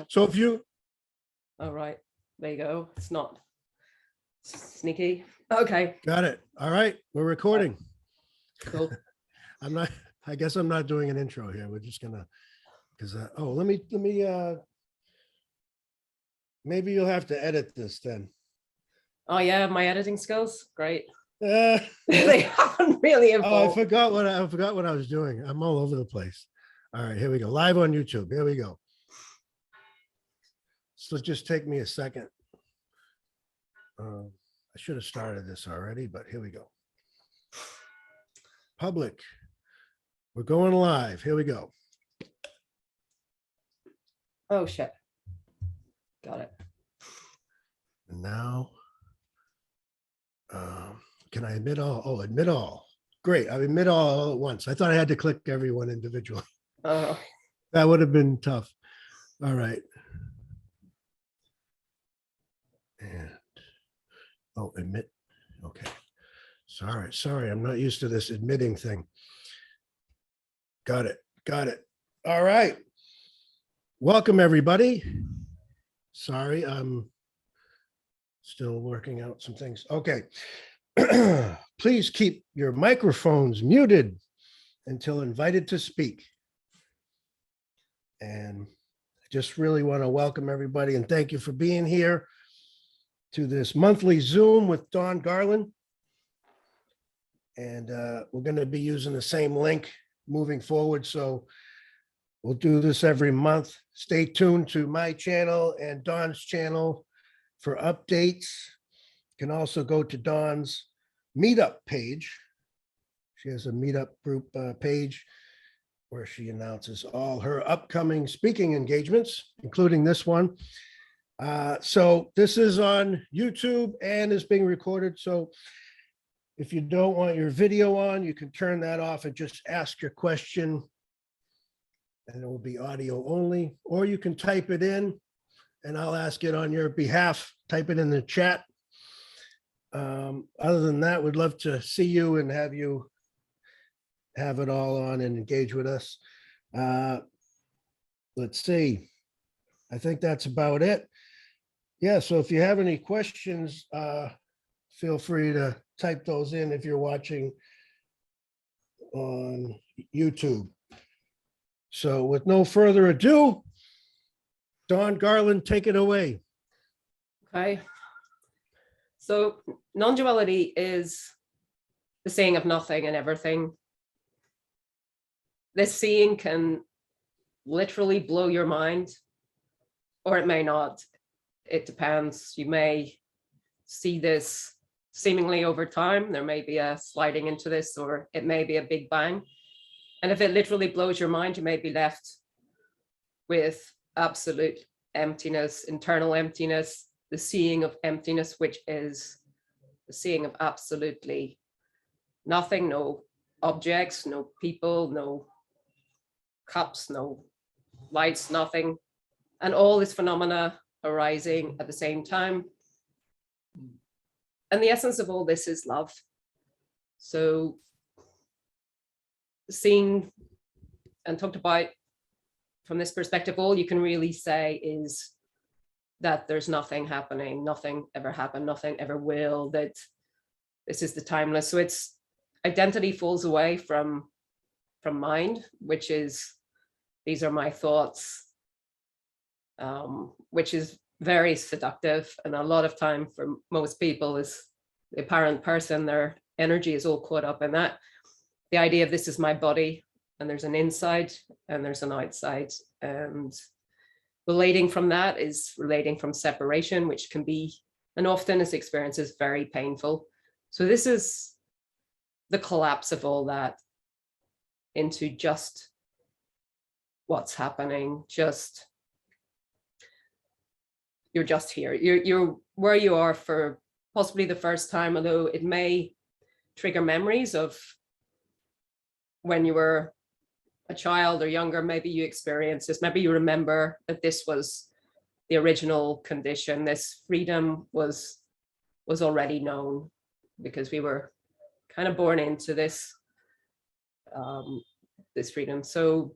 So if you, All right, there you go. It's not sneaky. Okay, got it. All right, we're recording. cool. I guess I'm not doing an intro here. We're just gonna, because, let me, maybe you'll have to edit this then. Oh yeah, my editing skills, great. Uh, They haven't really Oh, I evolved. forgot what I was doing. I'm all over the place. All right, here we go. Live on YouTube. Here we go. So just take me a second. I should have started this already, but here we go. Public. We're going live. Here we go. Oh shit. Got it. And now, can I admit all? Oh, admit all. Great. I admit all at once. I thought I had to click everyone individually. Oh, That would have been tough. All right. And admit. Okay. Sorry. I'm not used to this admitting thing. Got it. All right. Welcome, everybody. Sorry, I'm still working out some things. Okay. Please keep your microphones muted until invited to speak. And I just really want to welcome everybody and thank you for being here to this monthly Zoom with Dawn Garland. And we're going to be using the same link moving forward. So we'll do this every month. Stay tuned to my channel and Dawn's channel for updates. You can also go to Dawn's meetup page. She has a meetup group page where she announces all her upcoming speaking engagements, including this one. So this is on YouTube and is being recorded. So if you don't want your video on, you can turn that off and just ask your question and it will be audio only, or you can type it in and I'll ask it on your behalf. Type it in the chat. Other than that, we'd love to see you and have you have it all on and engage with us. Let's see. I think that's about it. Yeah, so if you have any questions, feel free to type those in if you're watching on YouTube. So with no further ado, Dawn Garland, take it away. okay. So non-duality is the seeing of nothing and everything. This seeing can literally blow your mind, or it may not. It depends. You may see this seemingly over time. There may be a sliding into this, or it may be a big bang. And if it literally blows your mind, you may be left with absolute emptiness, internal emptiness, the seeing of emptiness, which is the seeing of absolutely nothing, no objects, no people, no cups, no lights, nothing. And all this phenomena arising at the same time. And the essence of all this is love. So seen and talked about from this perspective, all you can really say is that there's nothing happening, nothing ever happened, nothing ever will, that this is the timeless. So it's identity falls away from mind, which is, these are my thoughts, which is very seductive. And a lot of time for most people is the apparent person, their energy is all caught up in that. The idea of this is my body, and there's an inside and there's an outside. And relating from that is relating from separation, which can be, and often this experience is very painful. So this is the collapse of all that into just what's happening, just you're just here. You're where you are for possibly the first time, although it may trigger memories of when you were a child or younger. Maybe you experienced this, maybe you remember that this was the original condition. This freedom was already known because we were kind of born into this this freedom. So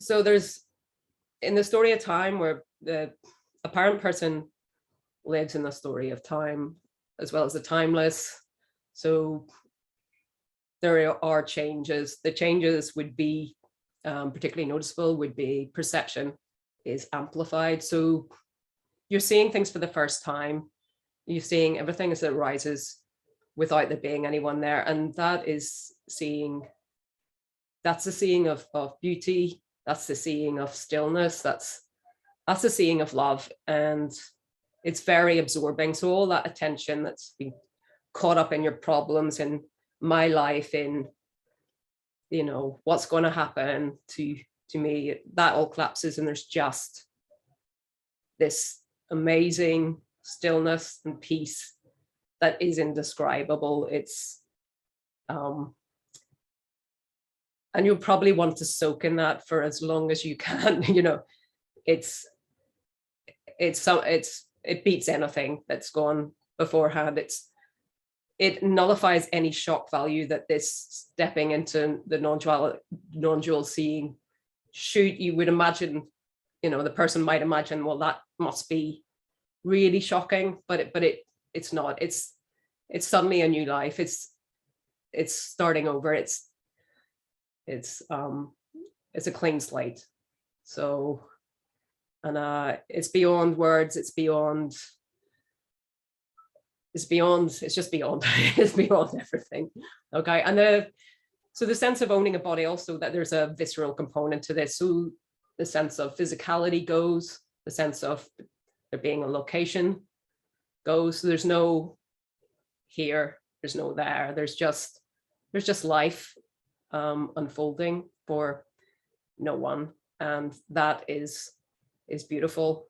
So there's, in the story of time, where the apparent person lives in the story of time as well as the timeless. So there are changes. The changes would be particularly noticeable would be perception is amplified. So you're seeing things for the first time. You're seeing everything as it rises without there being anyone there. And that is seeing, that's the seeing of beauty. That's the seeing of stillness. That's the seeing of love. And it's very absorbing. So all that attention that's been caught up in your problems, in my life, in, you know, what's going to happen to me, that all collapses, and there's just this amazing stillness and peace that is indescribable. It's and you'll probably want to soak in that for as long as you can. You know, it beats anything that's gone beforehand. It nullifies any shock value that this stepping into the non-dual seeing you would imagine, you know, the person might imagine, well, that must be really shocking, but it's not. It's suddenly a new life. It's starting over. It's a clean slate. So, and it's beyond words. It's just beyond it's beyond everything. Okay. And so the sense of owning a body, also, that there's a visceral component to this. So the sense of physicality goes, the sense of there being a location goes. So there's no here, there's no there, there's just life unfolding for no one. And that is beautiful.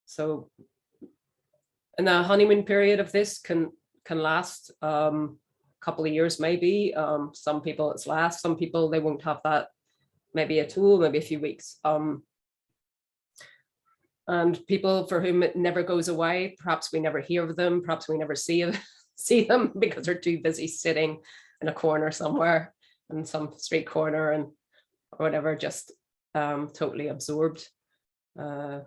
So, and the honeymoon period of this can last a couple of years, maybe. Some people it's last, some people they won't have that, maybe a tool, maybe a few weeks. And people for whom it never goes away, perhaps we never hear of them, perhaps we never see them because they're too busy sitting in a corner somewhere, in some street corner, and or whatever, just totally absorbed. So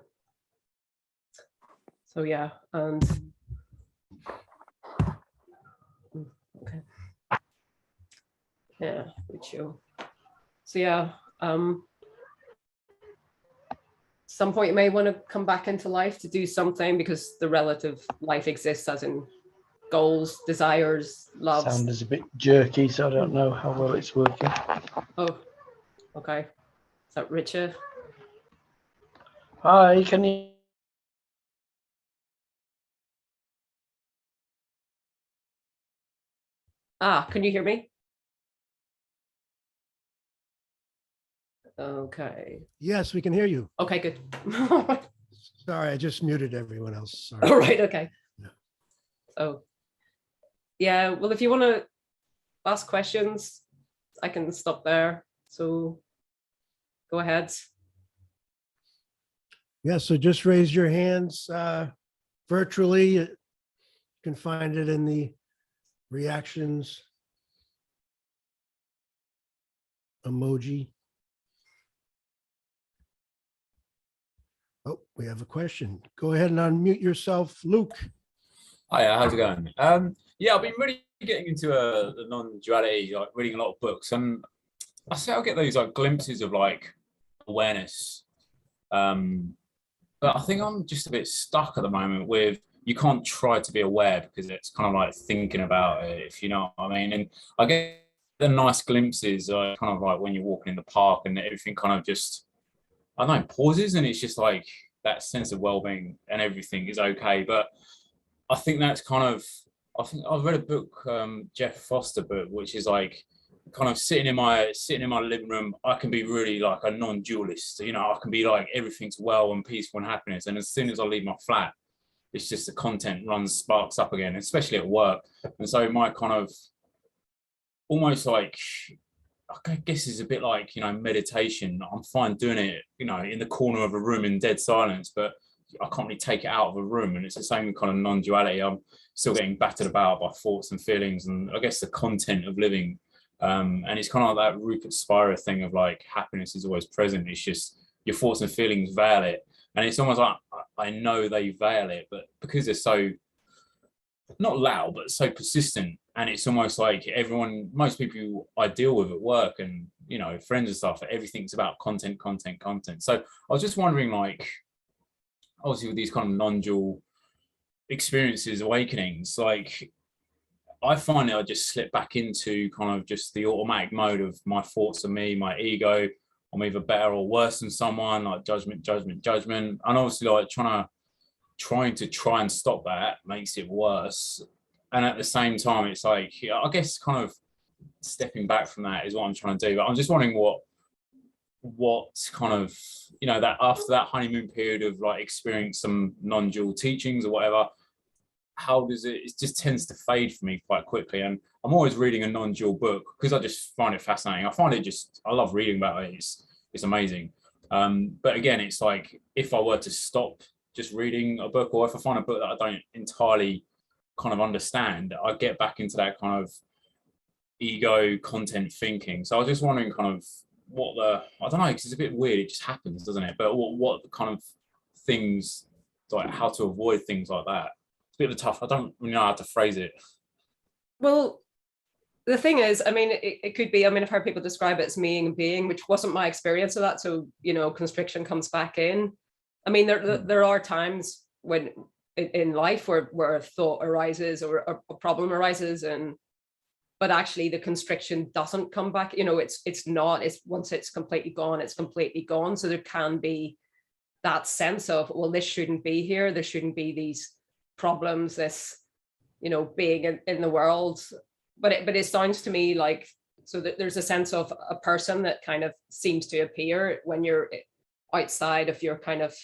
yeah, and okay, yeah, good show. So yeah, some point you may want to come back into life to do something, because the relative life exists as in goals, desires, loves. Sound is a bit jerky, so I don't know how well it's working. Oh, okay. Is that Richard? Hi, can you? Can you hear me? Okay. Yes, we can hear you. Okay, good. Sorry, I just muted everyone else. Sorry. All right, okay. Yeah. So, yeah, well, if you want to ask questions, I can stop there. So go ahead. Yeah, so just raise your hands virtually. You can find it in the reactions emoji. Oh, we have a question. Go ahead and unmute yourself, Luke. Hiya, how's it going? Yeah, I've been really getting into the non-duality, like reading a lot of books, and I say I'll get those like glimpses of like awareness. But I think I'm just a bit stuck at the moment with, you can't try to be aware because it's kind of like thinking about it, if you know what I mean. And I get the nice glimpses, kind of like when you're walking in the park and everything kind of just, I don't know, pauses, and it's just like that sense of well-being and everything is okay. But I think that's kind of, I think I've read a book, Jeff Foster book, which is like kind of sitting in my living room. I can be really like a non-dualist, you know, I can be like everything's well and peaceful and happiness. And as soon as I leave my flat, it's just the content sparks up again, especially at work. And so my kind of almost like, I guess it's a bit like, you know, meditation. I'm fine doing it, you know, in the corner of a room in dead silence, but I can't really take it out of a room. And it's the same kind of non-duality. I'm still getting battered about by thoughts and feelings. And I guess the content of living And it's kind of like that Rupert Spira thing of like happiness is always present. It's just your thoughts and feelings veil it. And it's almost like I know they veil it, but because they're so not loud, but so persistent. And it's almost like most people I deal with at work and, you know, friends and stuff, everything's about content. So I was just wondering, like, obviously with these kind of non-dual experiences, awakenings, like I find that I just slip back into kind of just the automatic mode of my thoughts of me, my ego. I'm either better or worse than someone, like judgment. And obviously like trying to stop that makes it worse. And at the same time, it's like, I guess kind of stepping back from that is what I'm trying to do. But I'm just wondering what kind of, you know, that after that honeymoon period of like experiencing some non-dual teachings or whatever, how does it just tends to fade for me quite quickly. And I'm always reading a non-dual book because I just find it fascinating. I love reading about it. It's amazing. But again, it's like if I were to stop just reading a book, or if I find a book that I don't entirely kind of understand, I get back into that kind of ego content thinking. So I was just wondering kind of I don't know, because it's a bit weird, it just happens, doesn't it? But what kind of things, like how to avoid things like that? It's a bit of a tough, I don't really know how to phrase it. Well, the thing is, I mean, it could be, I mean, I've heard people describe it as meaning and being, which wasn't my experience of that. So, you know, constriction comes back in. I mean, there are times when in life where a thought arises or a problem arises, but actually the constriction doesn't come back. You know, it's once it's completely gone, it's completely gone. So there can be that sense of, well, this shouldn't be here. There shouldn't be these problems, this, you know, being in the world. But it sounds to me like, so that there's a sense of a person that kind of seems to appear when you're outside of your kind of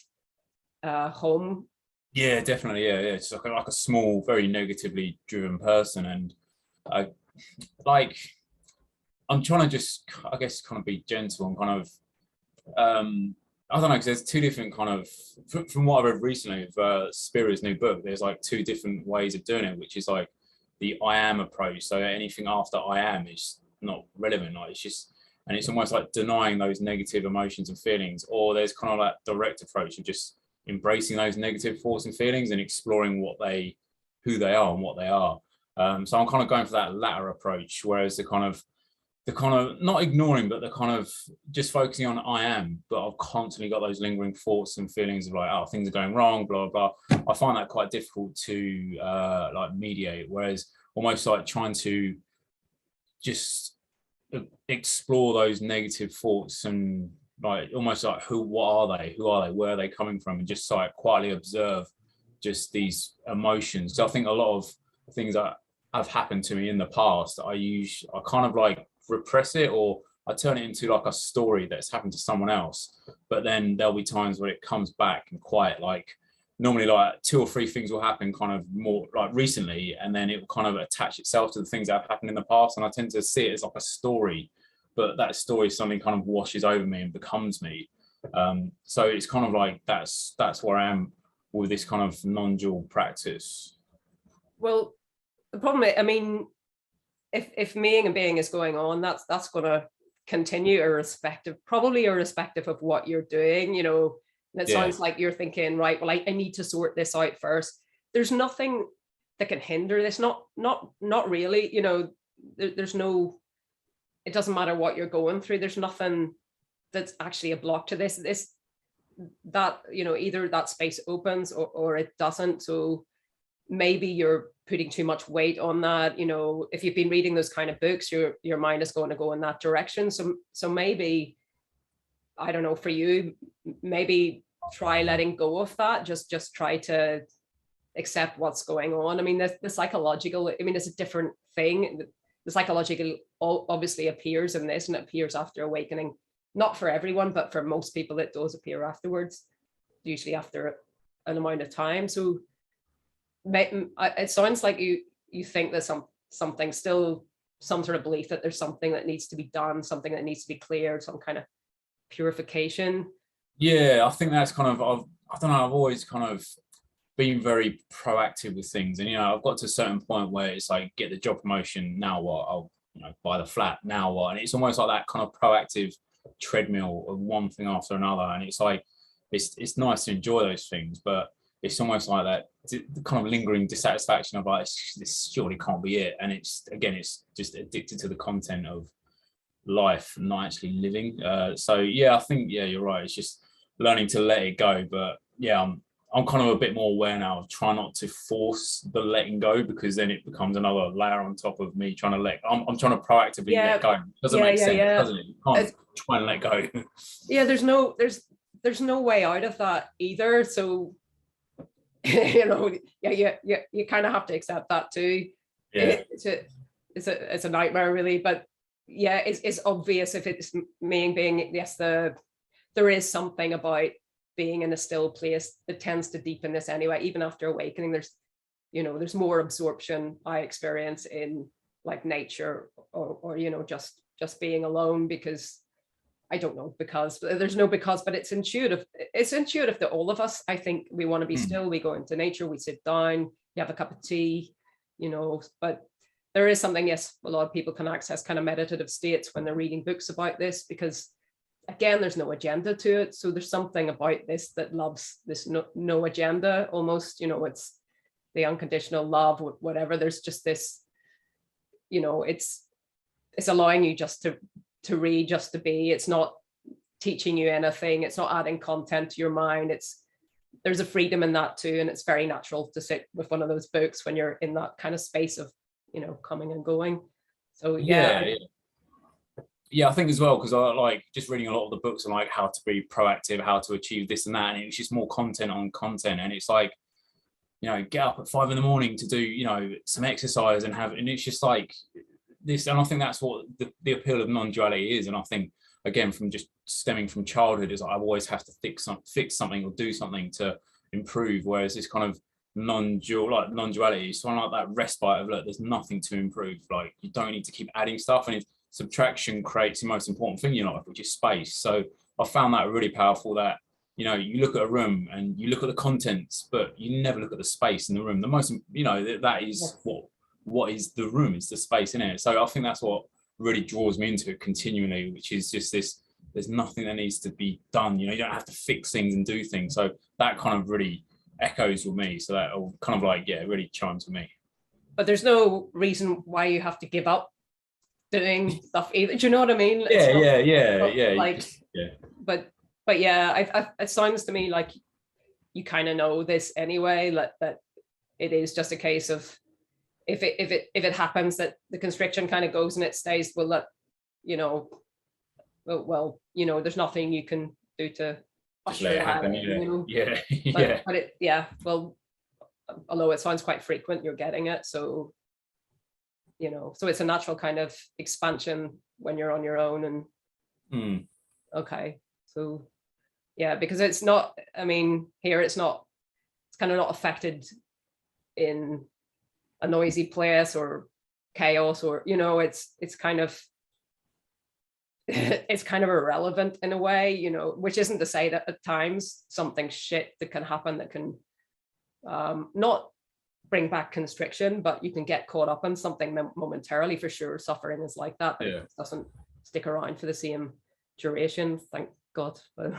home. Yeah, definitely. Yeah. It's like a small, very negatively driven person. And I'm trying to just, I guess, kind of be gentle and kind of, I don't know, because there's two different kind of, from what I read recently of Spira's new book, there's like two different ways of doing it, which is like the I am approach. So anything after I am is not relevant. Like it's just, and it's almost like denying those negative emotions and feelings. Or there's kind of like direct approach of just embracing those negative thoughts and feelings and exploring who they are and what they are. So I'm kind of going for that latter approach, whereas the kind of not ignoring, but the kind of just focusing on I am, but I've constantly got those lingering thoughts and feelings of like, oh, things are going wrong, blah, blah, blah. I find that quite difficult to like mediate, whereas almost like trying to just explore those negative thoughts and like almost like who are they, where are they coming from, and just like quietly observe just these emotions. So I think a lot of things that have happened to me in the past, I kind of like repress it, or I turn it into like a story that's happened to someone else. But then there'll be times where it comes back and quiet, like normally like 2 or 3 things will happen kind of more like recently, and then it will kind of attach itself to the things that have happened in the past. And I tend to see it as like a story, but that story suddenly kind of washes over me and becomes me. So it's kind of like that's where I am with this kind of non-dual practice. Well, the problem is, I mean, if meaning and being is going on, that's going to continue probably irrespective of what you're doing, you know. And it sounds like you're thinking, right, well, I need to sort this out first. There's nothing that can hinder this, not really, you know. There's no, it doesn't matter what you're going through. There's nothing that's actually a block to this that, you know, either that space opens or it doesn't. So maybe you're putting too much weight on that. You know, if you've been reading those kind of books, your mind is going to go in that direction. So maybe, I don't know, for you, maybe try letting go of that. Just try to accept what's going on. I mean, the psychological, I mean, it's a different thing. The psychological obviously appears in this, and it appears after awakening. Not for everyone, but for most people, it does appear afterwards, usually after an amount of time. So it sounds like you think there's something still, some sort of belief that there's something that needs to be done, something that needs to be cleared, some kind of purification. Yeah, I think that's kind of, I don't know, I've always kind of been very proactive with things, and you know, I've got to a certain point where it's like, get the job promotion, now what? by the flat, now what? And it's almost like that kind of proactive treadmill of one thing after another. And it's like, it's nice to enjoy those things, but it's almost like that the kind of lingering dissatisfaction of like, this surely can't be it. And it's just addicted to the content of life, not actually living. So yeah, I think, yeah, you're right. It's just learning to let it go. But yeah, I'm kind of a bit more aware now of trying not to force the letting go, because then it becomes another layer on top of me trying to I'm trying to proactively let go. Doesn't make sense, doesn't it? You can't try and let go. Yeah, there's no way out of that either. So you know, you kind of have to accept that too. Yeah. It's a nightmare really, but yeah, it's obvious if it's me being, yes, there is something about being in a still place that tends to deepen this anyway. Even after awakening, there's more absorption I experience in like nature or just being alone, because I don't know, because there's no because, but it's intuitive. It's intuitive to all of us. I think we want to be still. We go into nature, we sit down, you have a cup of tea, but there is something, yes, a lot of people can access kind of meditative states when they're reading books about this, because again, there's no agenda to it. So there's something about this that loves this no agenda almost, it's the unconditional love, whatever. There's just this, it's allowing you just to read, just to be. It's not teaching you anything. It's not adding content to your mind. There's a freedom in that too. And it's very natural to sit with one of those books when you're in that kind of space of, coming and going. So yeah. Yeah, I think as well, because I like just reading a lot of the books on like how to be proactive, how to achieve this and that, and it's just more content on content. And it's like, get up at 5 a.m. to do, some exercise and it's just like this. And I think that's what the appeal of non-duality is. And I think, again, from just stemming from childhood, is I always have to fix something or do something to improve. Whereas this kind of non-duality, it's kind of like that respite of, look, there's nothing to improve. Like, you don't need to keep adding stuff. And subtraction creates the most important thing in your life, which is space. So I found that really powerful, that you look at a room and you look at the contents, but you never look at the space in the room. The most, that is what is the room, is the space in it. So I think that's what really draws me into it continually, which is just this, there's nothing that needs to be done. You don't have to fix things and do things. So that kind of really echoes with me. So that kind of like, yeah, really chimes with me. But there's no reason why you have to give up doing stuff either. Do you know what I mean? Yeah. Like, but yeah, it sounds to me like you kind of know this anyway, that it is just a case of if it happens that the constriction kind of goes and it stays, well, there's nothing you can do to just let it happen. Well, although it sounds quite frequent, you're getting it, so so it's a natural kind of expansion when you're on your own. And okay, so yeah, because it's not, here it's kind of not affected in a noisy place or chaos, or it's kind of it's kind of irrelevant in a way, which isn't to say that at times something shit that can happen that can not bring back constriction, but you can get caught up in something momentarily, for sure. Suffering is like that, but it doesn't stick around for the same duration, thank God. No,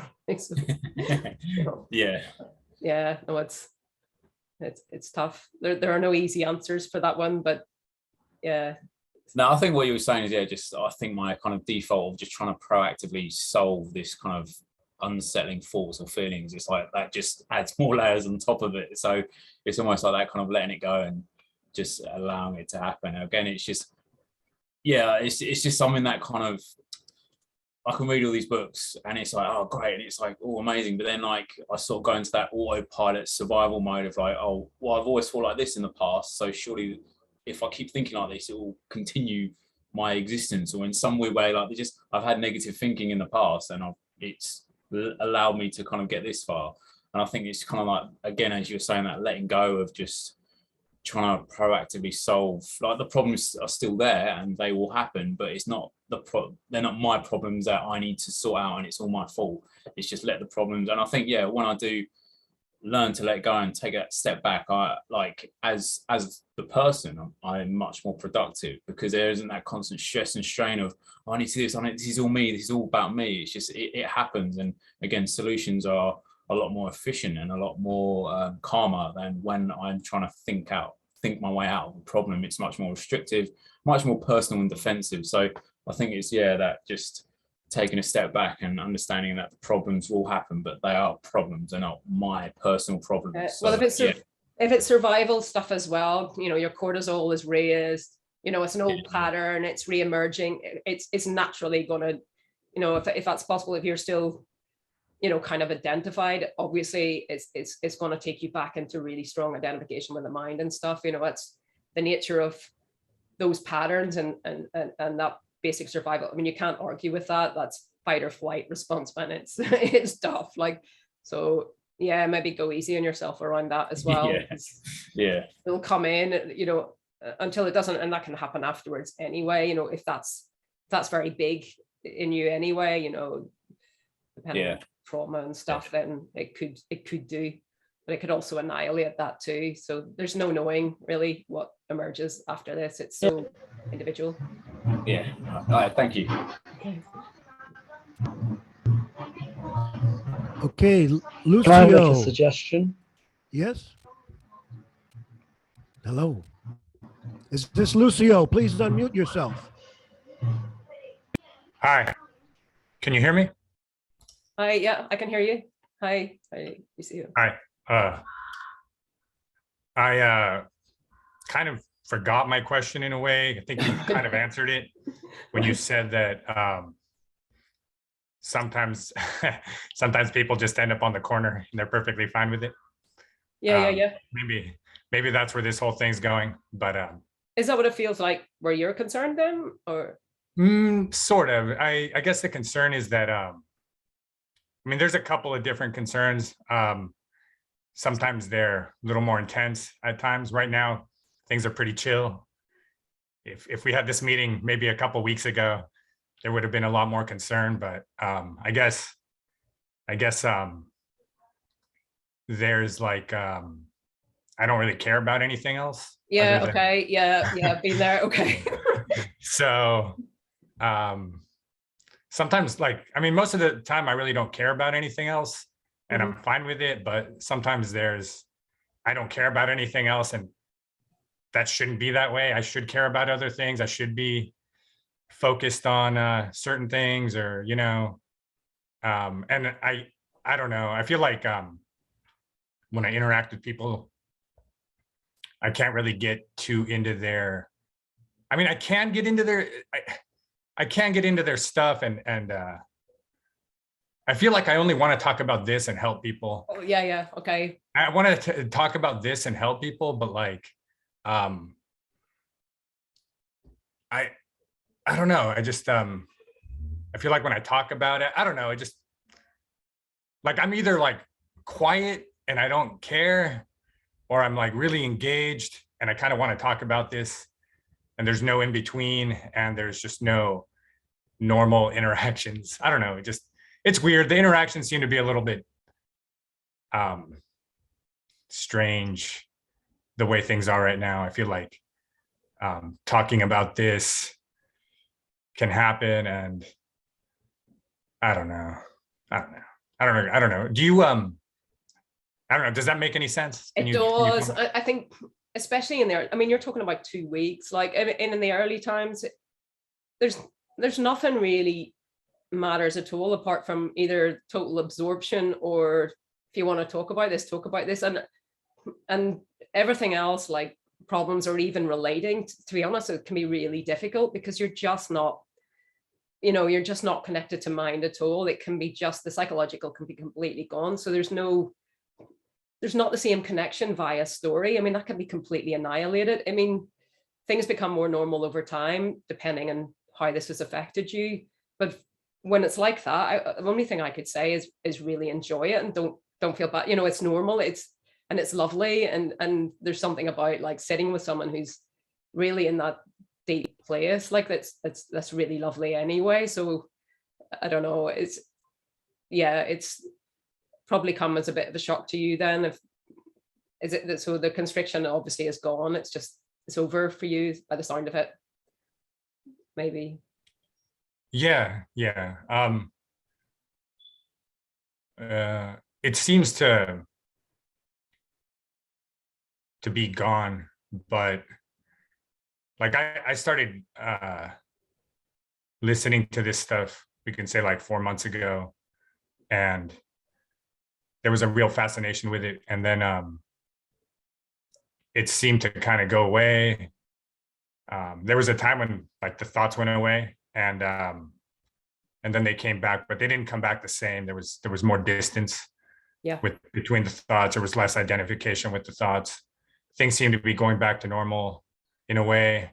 it's tough. There are no easy answers for that one, but yeah. No, I think what you were saying is, I think my kind of default of just trying to proactively solve this kind of unsettling thoughts or feelings, it's like that just adds more layers on top of it. So it's almost like that kind of letting it go and just allowing it to happen. Again, it's just something that kind of, I can read all these books and it's like, oh great, and it's like, oh amazing, but then like I sort of go into that autopilot survival mode of like, oh well, I've always thought like this in the past, so surely if I keep thinking like this, it will continue my existence, or in some weird way, like I've had negative thinking in the past and it's allowed me to kind of get this far. And I think it's kind of like, again, as you were saying, that letting go of just trying to proactively solve, like the problems are still there and they will happen, but it's not they're not my problems that I need to sort out and it's all my fault. It's just let the problems. And I think, when I do learn to let go and take a step back, I like as the person, I'm much more productive because there isn't that constant stress and strain of, oh, I need to do this, this is all me, this is all about me. It's just it happens. And again, solutions are a lot more efficient and a lot more calmer than when I'm trying to think my way out of a problem. It's much more restrictive, much more personal and defensive. So I think it's that just taking a step back and understanding that the problems will happen, but they are problems, they're not my personal problems. Well, if it's survival stuff as well, your cortisol is raised, it's an old pattern, it's re-emerging, it's naturally gonna, if that's possible, if you're still kind of identified, obviously it's going to take you back into really strong identification with the mind and stuff. It's the nature of those patterns and that basic survival. I mean, you can't argue with that. That's fight or flight response, man. It's tough. Like, so yeah, maybe go easy on yourself around that as well. Yeah. It'll come in, until it doesn't, and that can happen afterwards anyway. If that's very big in you anyway, depending on trauma and stuff, then it could do, but it could also annihilate that too. So there's no knowing really what emerges after this. It's so individual. Yeah. All right, thank you. Okay, Can I make a Lucio. suggestion? Yes. Hello. Is this Lucio? Please unmute yourself. Hi, can you hear me? Hi, yeah, I can hear you. Hi, you see you. Hi. I kind of forgot my question in a way. I think you kind of answered it when you said that sometimes people just end up on the corner and they're perfectly fine with it. Yeah. Maybe that's where this whole thing's going. But Is that what it feels like where you're concerned then, or? Sort of. I guess the concern is that I mean, there's a couple of different concerns. Sometimes they're a little more intense at times. Right now, things are pretty chill. If we had this meeting maybe a couple weeks ago, there would have been a lot more concern. But I guess there's like I don't really care about anything else. Yeah. Okay. Yeah. Been there. Okay. So sometimes, like, I mean, most of the time I really don't care about anything else and I'm fine with it. But sometimes I don't care about anything else, and that shouldn't be that way. I should care about other things. I should be focused on certain things, or, and I don't know. I feel like when I interact with people, I can't really get too into their, I mean, I can get into their stuff, and I feel like I only want to talk about this and help people. Oh, yeah. Okay. I want to talk about this and help people, but like, I don't know. I just, I feel like when I talk about it, I don't know. I just, like, I'm either like quiet and I don't care, or I'm like really engaged and I kind of want to talk about this, and there's no in between, and there's just no normal interactions. I don't know. It's weird. The interactions seem to be a little bit strange the way things are right now. I feel like talking about this can happen, and I don't know. Do you I don't know. Does that make any sense? It does. I think, especially in there, I mean, you're talking about 2 weeks, like in the early times, there's nothing really matters at all apart from either total absorption, or if you want to talk about this, and everything else, like problems or even relating, to be honest, it can be really difficult because you're just not connected to mind at all. It can be just the psychological can be completely gone. So there's not the same connection via story. I mean, that can be completely annihilated. I mean, things become more normal over time, depending on how this has affected you. But when it's like that, the only thing I could say is really enjoy it and don't feel bad. It's normal. It's lovely. And there's something about like sitting with someone who's really in that deep place. Like that's really lovely anyway. So I don't know. It's probably come as a bit of a shock to you then. If is it that, so the constriction obviously is gone, it's just it's over for you by the sound of it, maybe. Yeah. It seems to be gone, but like I started listening to this stuff, we can say like 4 months ago, and there was a real fascination with it, and then it seemed to kind of go away. There was a time when like the thoughts went away, and then they came back, but they didn't come back the same. There was more distance between the thoughts. There was less identification with the thoughts. Things seemed to be going back to normal in a way,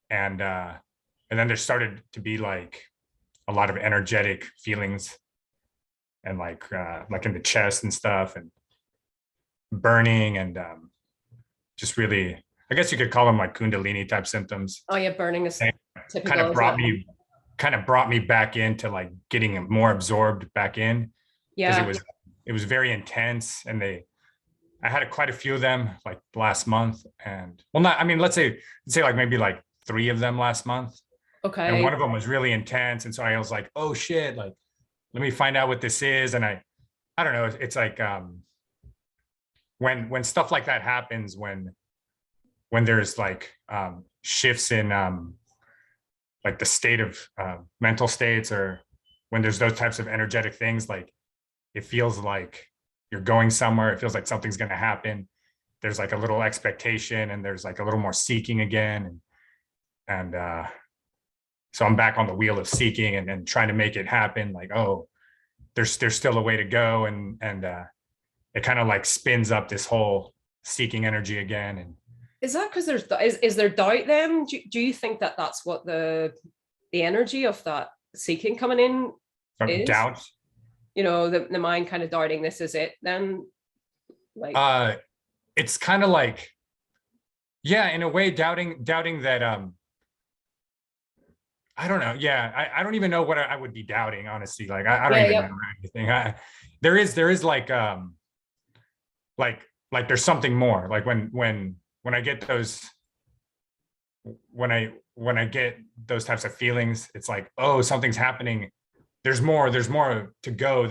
and then there started to be like a lot of energetic feelings, and like in the chest and stuff, and burning, and just really, I guess you could call them like Kundalini type symptoms. Oh yeah, burning is typical. Kind of brought me back into like getting more absorbed back in. Yeah, because it was very intense, and I had quite a few of them like last month, and well, not, I mean, let's say like maybe like 3 of them last month. okay. And one of them was really intense, and so I was like, oh shit, like let me find out what this is. And I don't know, it's like when stuff like that happens, when there's like shifts in like the state of mental states, or when there's those types of energetic things, like it feels like you're going somewhere, it feels like something's going to happen, there's like a little expectation, and there's like a little more seeking again, and so I'm back on the wheel of seeking and trying to make it happen, like, oh, there's still a way to go, and it kind of like spins up this whole seeking energy again. And Is that because is there doubt then? Do you think that that's what the energy of that seeking coming in is? doubt, You know, the mind kind of doubting this is it then? Like it's kind of like, yeah, in a way, doubting that I don't know. Yeah, I don't even know what I would be doubting, honestly. Like I don't even know anything. There is like there's something more. Like when I get those, when I get those types of feelings, it's like, oh, something's happening. There's more to go.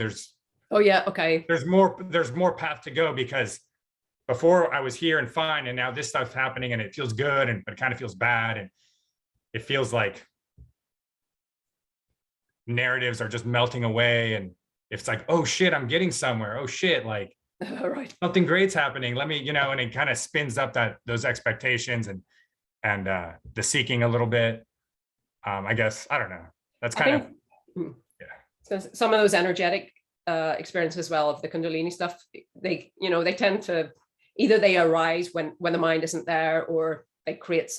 Oh yeah, okay. There's more path to go, because before I was here and fine, and now this stuff's happening, and it feels good, but it kind of feels bad, and it feels like narratives are just melting away, and it's like, oh shit, I'm getting somewhere. Oh shit, like Right. something great's happening. Let me, and it kind of spins up those expectations and the seeking a little bit. I guess, I don't know. That's kind of, so some of those energetic experiences as well of the Kundalini stuff, they tend to either they arise when the mind isn't there, or they create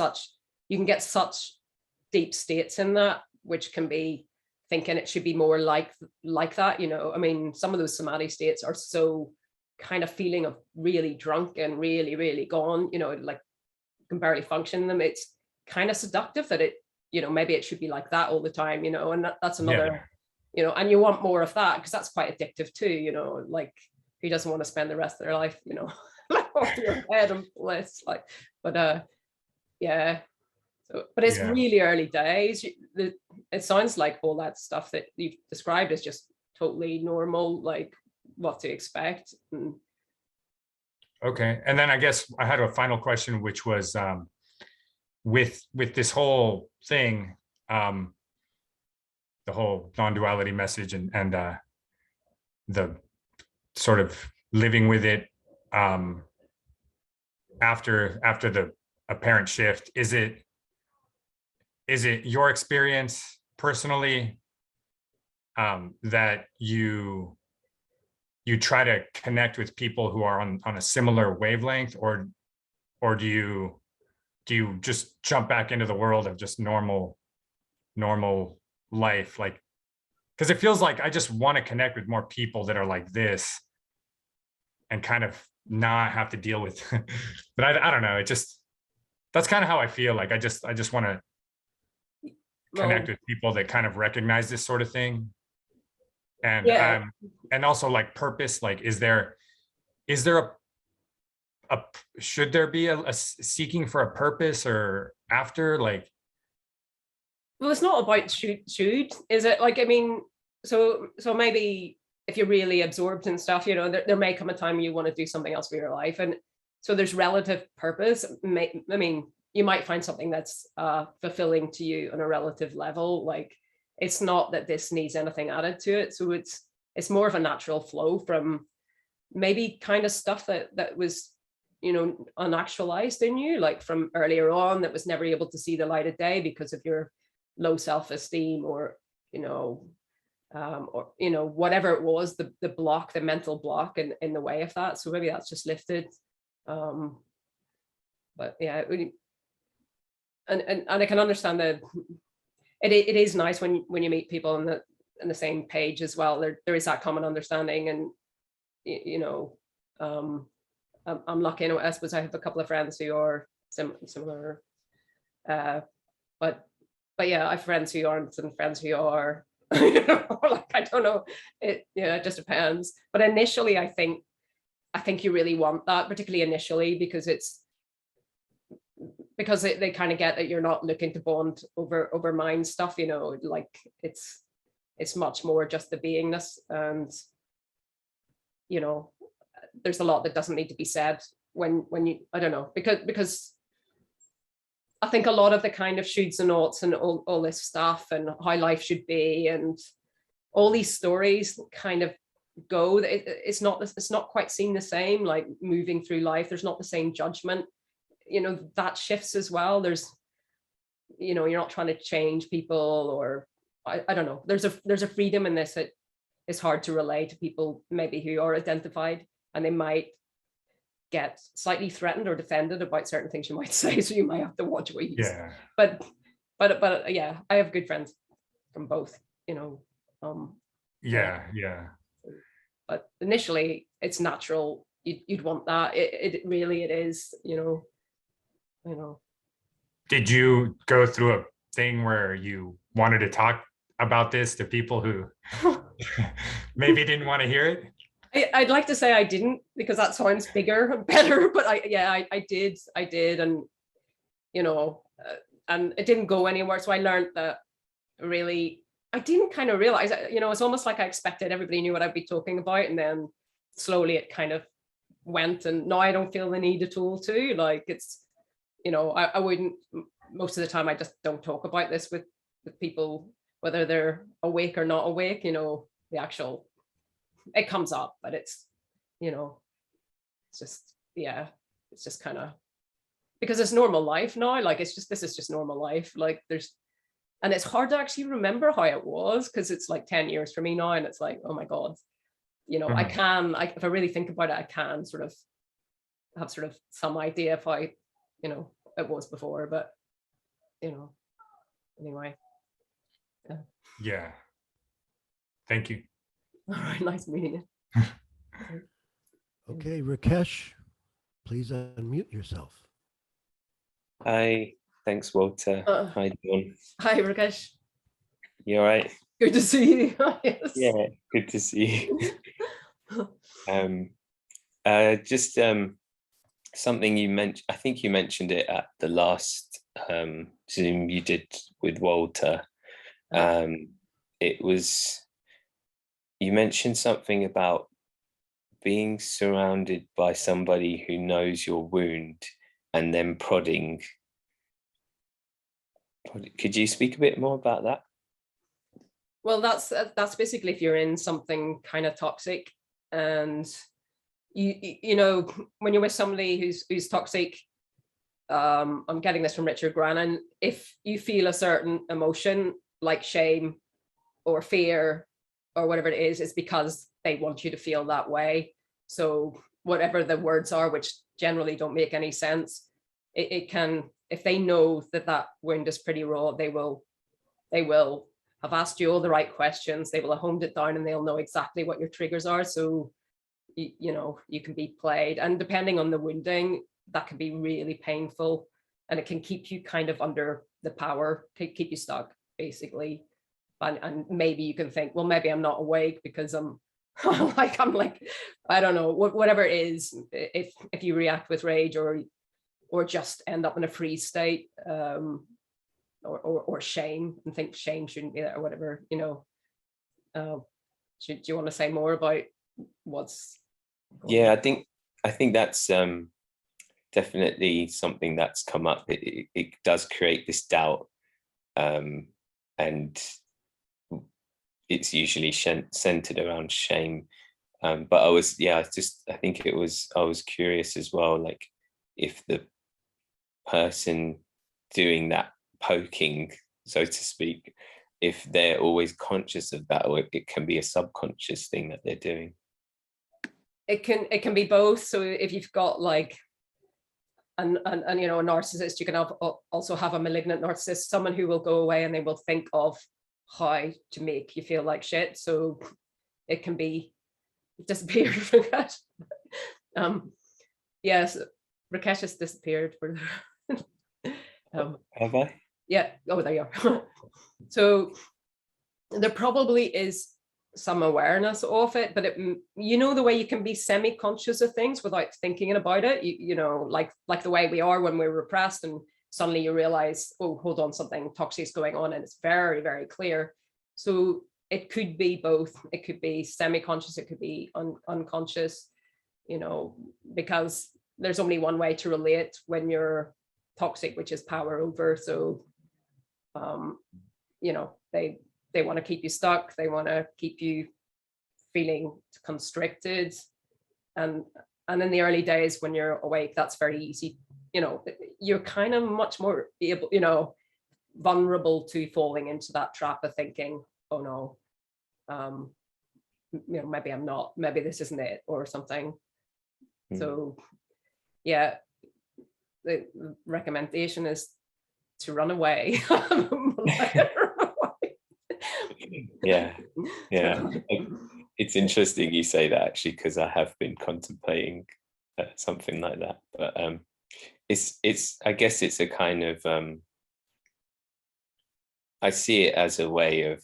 you can get such deep states in that, which can be thinking it should be more like that. I mean, some of those samadhi states are so kind of feeling of really drunk and really, really gone, like can barely function in them. It's kind of seductive that it, maybe it should be like that all the time, and that's another, and you want more of that, because that's quite addictive too, like who doesn't want to spend the rest of their life, like off your head and bliss, like, but yeah. So, but it's really early days. It sounds like all that stuff that you've described is just totally normal, like what to expect. Okay. And then I guess I had a final question, which was with this whole thing, the whole non-duality message and the sort of living with it after the apparent shift. Is it your experience personally that you try to connect with people who are on a similar wavelength, or do you just jump back into the world of just normal life? Like, because it feels like I just want to connect with more people that are like this and kind of not have to deal with but I don't know, that's kind of how I feel. Like I just want to connect with people that kind of recognize this sort of thing. And Yeah. and also like purpose, like is there a should there be a seeking for a purpose or after, like? Well, it's not about should, is it? Like, I mean, so maybe if you're really absorbed in stuff, you know, there may come a time you want to do something else for your life. And so there's relative purpose. I mean, you might find something that's fulfilling to you on a relative level. Like, it's not that this needs anything added to it. So it's more of a natural flow from maybe kind of stuff that was, you know, unactualized in you, like from earlier on, that was never able to see the light of day because of your low self-esteem, or whatever it was, the block, the mental block in the way of that. So maybe that's just lifted. But yeah, and I can understand that it is nice when you meet people on the same page as well. There is that common understanding, and I'm lucky, and I suppose I have a couple of friends who are similar, but yeah, I have friends who aren't and friends who are. Like, I don't know. It just depends. But initially, I think you really want that, particularly initially, because they kind of get that you're not looking to bond over mind stuff. Like it's much more just the beingness, and there's a lot that doesn't need to be said when you, I don't know, because I think a lot of the kind of shoulds and oughts and all this stuff and how life should be and all these stories kind of go, it's not quite seen the same, like moving through life. There's not the same judgment, that shifts as well. There's, you're not trying to change people, or I don't know. There's a freedom in this that is hard to relay to people maybe who are identified, and they might get slightly threatened or defended about certain things you might say, so you might have to watch what you use. Yeah. But yeah, I have good friends from both, Yeah. But initially it's natural. You'd want that. It really, it is, Did you go through a thing where you wanted to talk about this to people who maybe didn't want to hear it? I'd like to say I didn't, because that sounds bigger and better, but I did, and and it didn't go anywhere. So I learned that really I didn't kind of realize, it's almost like I expected everybody knew what I'd be talking about, and then slowly it kind of went, and now I don't feel the need at all to, like, it's, I wouldn't, most of the time I just don't talk about this with people, whether they're awake or not awake. The actual, it comes up, but it's, it's just, yeah, it's just kind of, because it's normal life now. Like, this is just normal life. Like, and it's hard to actually remember how it was, because it's like 10 years for me now, and it's like, oh my God, Mhm. if I really think about it, I can sort of have sort of some idea of how, it was before, but, anyway. Yeah. Thank you. All right, nice meeting you. Okay, Rakesh, please unmute yourself. Hi, thanks, Walter. Uh, Hi, Dawn. Hi, Rakesh. You all right? Good to see you. Yes. Yeah, good to see you. Just something you mentioned. I think you mentioned it at the last Zoom you did with Walter. It was, you mentioned something about being surrounded by somebody who knows your wound and then prodding. Could you speak a bit more about that? Well, that's basically if you're in something kind of toxic, and you when you're with somebody who's toxic, I'm getting this from Richard Grannon. If you feel a certain emotion like shame or fear or whatever it is, it's because they want you to feel that way. So whatever the words are, which generally don't make any sense, it can, if they know that wound is pretty raw, they will have asked you all the right questions. They will have honed it down, and they'll know exactly what your triggers are. So, you can be played, and depending on the wounding, that can be really painful, and it can keep you kind of under the power, keep you stuck, basically. and maybe you can think, well, maybe I'm not awake because I'm I'm like, I don't know, whatever it is, if you react with rage or just end up in a freeze state, or shame, and think shame shouldn't be there or whatever, you know. Do you want to say more about what's going Yeah, on? I think that's definitely something that's come up. It does create this doubt, and it's usually centered around shame. But I think I was curious as well, like if the person doing that poking, so to speak, if they're always conscious of that, or it can be a subconscious thing that they're doing. It can be both. So if you've got like and you know, a narcissist, you can also have a malignant narcissist, someone who will go away and they will think of how to make you feel like shit. So it can be disappeared from that. Yes, Rakesh has disappeared. Have I? Yeah. Oh, there you are. So there probably is some awareness of it, but you know, the way you can be semi-conscious of things without thinking about it, you know, like the way we are when we're repressed and suddenly you realize, oh, hold on, something toxic is going on, and it's very, very clear. So it could be both. It could be semi-conscious, it could be unconscious, you know, because there's only one way to relate when you're toxic, which is power over. So you know, they want to keep you stuck, they want to keep you feeling constricted, and in the early days when you're awake, that's very easy, you know, you're kind of much more able, you know, vulnerable to falling into that trap of thinking, oh no, you know, maybe I'm not, maybe this isn't it, or something. So yeah, the recommendation is to run away. Yeah, it's interesting you say that, actually, because I have been contemplating something like that, but it's I guess it's a kind of I see it as a way of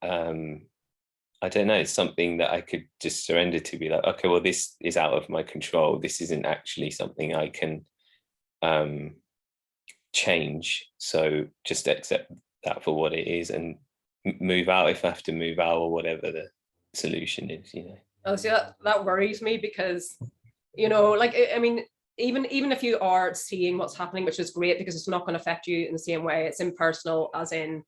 I don't know, it's something that I could just surrender to, be like, okay, well, this is out of my control, this isn't actually something I can change, so just accept that for what it is and move out if I have to move out, or whatever the solution is, you know. Oh, see, that worries me, because, you know, like, I mean, even if you are seeing what's happening, which is great because it's not going to affect you in the same way, it's impersonal, as in,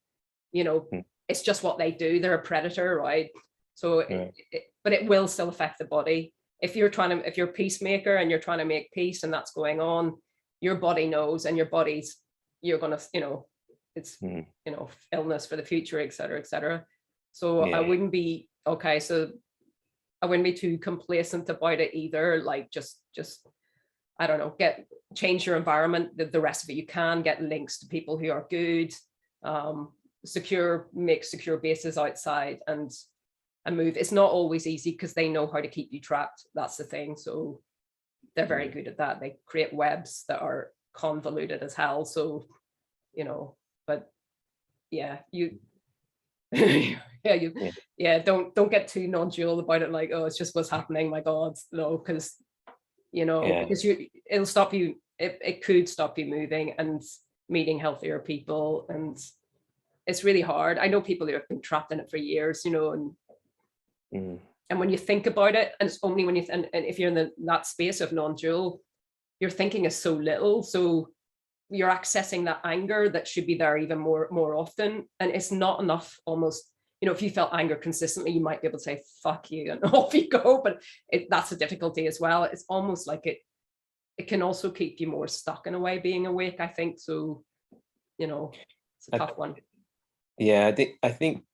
you know, it's just what they do, they're a predator, right? So but it will still affect the body. If you're a peacemaker and you're trying to make peace and that's going on, your body knows, and you're gonna, you know, it's you know, illness for the future, et cetera. So I wouldn't be too complacent about it either. Like just I don't know, change your environment, the rest of it you can, get links to people who are good, make secure bases outside, and move. It's not always easy because they know how to keep you trapped, that's the thing. So they're very good at that. They create webs that are convoluted as hell. So, you know, but yeah, don't get too non-dual about it, like, oh, it's just what's happening, my god, no, because, you know, because it'll stop you, it could stop you moving and meeting healthier people, and it's really hard. I know people who have been trapped in it for years, you know, and when you think about it, and it's only when and if you're in that space of non-dual, your thinking is so little, so you're accessing that anger that should be there even more often, and it's not enough. Almost, you know, if you felt anger consistently, you might be able to say fuck you and off you go, but that's a difficulty as well. It's almost like it can also keep you more stuck in a way, being awake, I think. So, you know, it's a tough one. Yeah, I think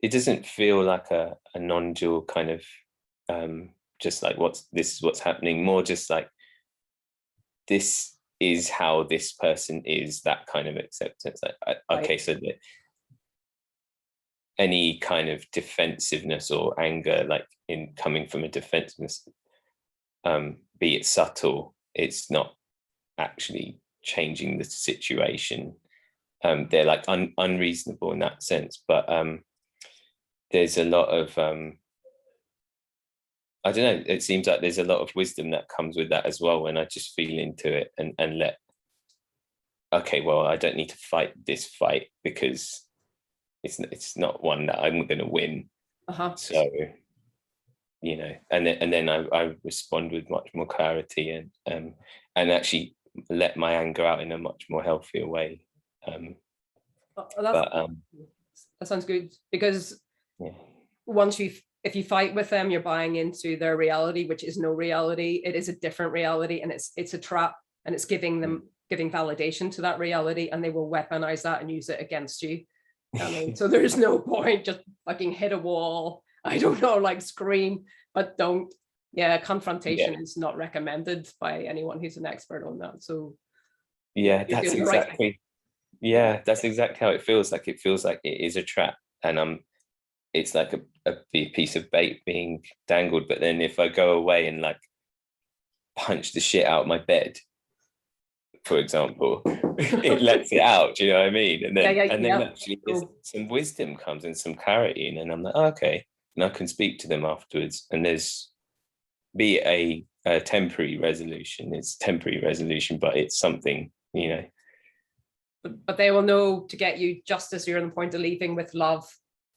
it doesn't feel like a non-dual kind of just like this is what's happening, more just like this is how this person is, that kind of acceptance. Like, okay, so that any kind of defensiveness or anger, like in coming from a defensiveness, be it subtle, it's not actually changing the situation. They're like unreasonable in that sense, but there's a lot of I don't know, it seems like there's a lot of wisdom that comes with that as well, when I just feel into it and let, okay, well, I don't need to fight this fight because it's not one that I'm going to win. So, you know, and then I respond with much more clarity and actually let my anger out in a much more healthier way. That sounds good, because if you fight with them, you're buying into their reality, which is no reality. It is a different reality, and it's a trap, and it's giving validation to that reality, and they will weaponize that and use it against you. I mean, so there's no point, just fucking hit a wall. I don't know, like scream, but don't. Yeah, confrontation is not recommended by anyone who's an expert on that. So yeah, that's exactly. Yeah, that's exactly how it feels like. It feels like it is a trap, and it's like a piece of bait being dangled. But then if I go away and like punch the shit out of my bed, for example, it lets it out. Do you know what I mean? And then actually some wisdom comes and some clarity, and then I'm like, oh, okay, and I can speak to them afterwards. And there's be a temporary resolution. It's temporary resolution, but it's something, you know. But they will know to get you, just as you're on the point of leaving with love,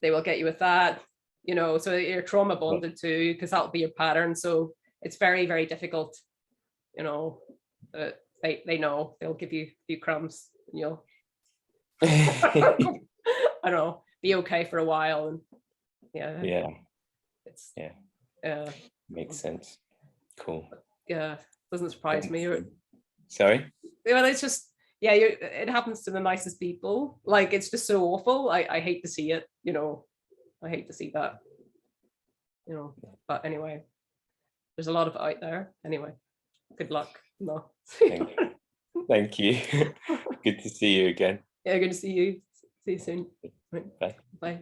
they will get you with that, you know, so you're trauma bonded too, because that'll be your pattern. So it's very, very difficult, you know. They know, they'll give you a few crumbs and you'll I don't know, be okay for a while. And makes sense. Cool. Yeah, doesn't surprise me. Sorry? Well, it's just, yeah, it happens to the nicest people. Like, it's just so awful. I hate to see it, you know. I hate to see that, you know. But anyway, there's a lot of it out there. Anyway, good luck. No. Thank you. Good to see you again. Yeah, good to see you. See you soon. Bye. Bye.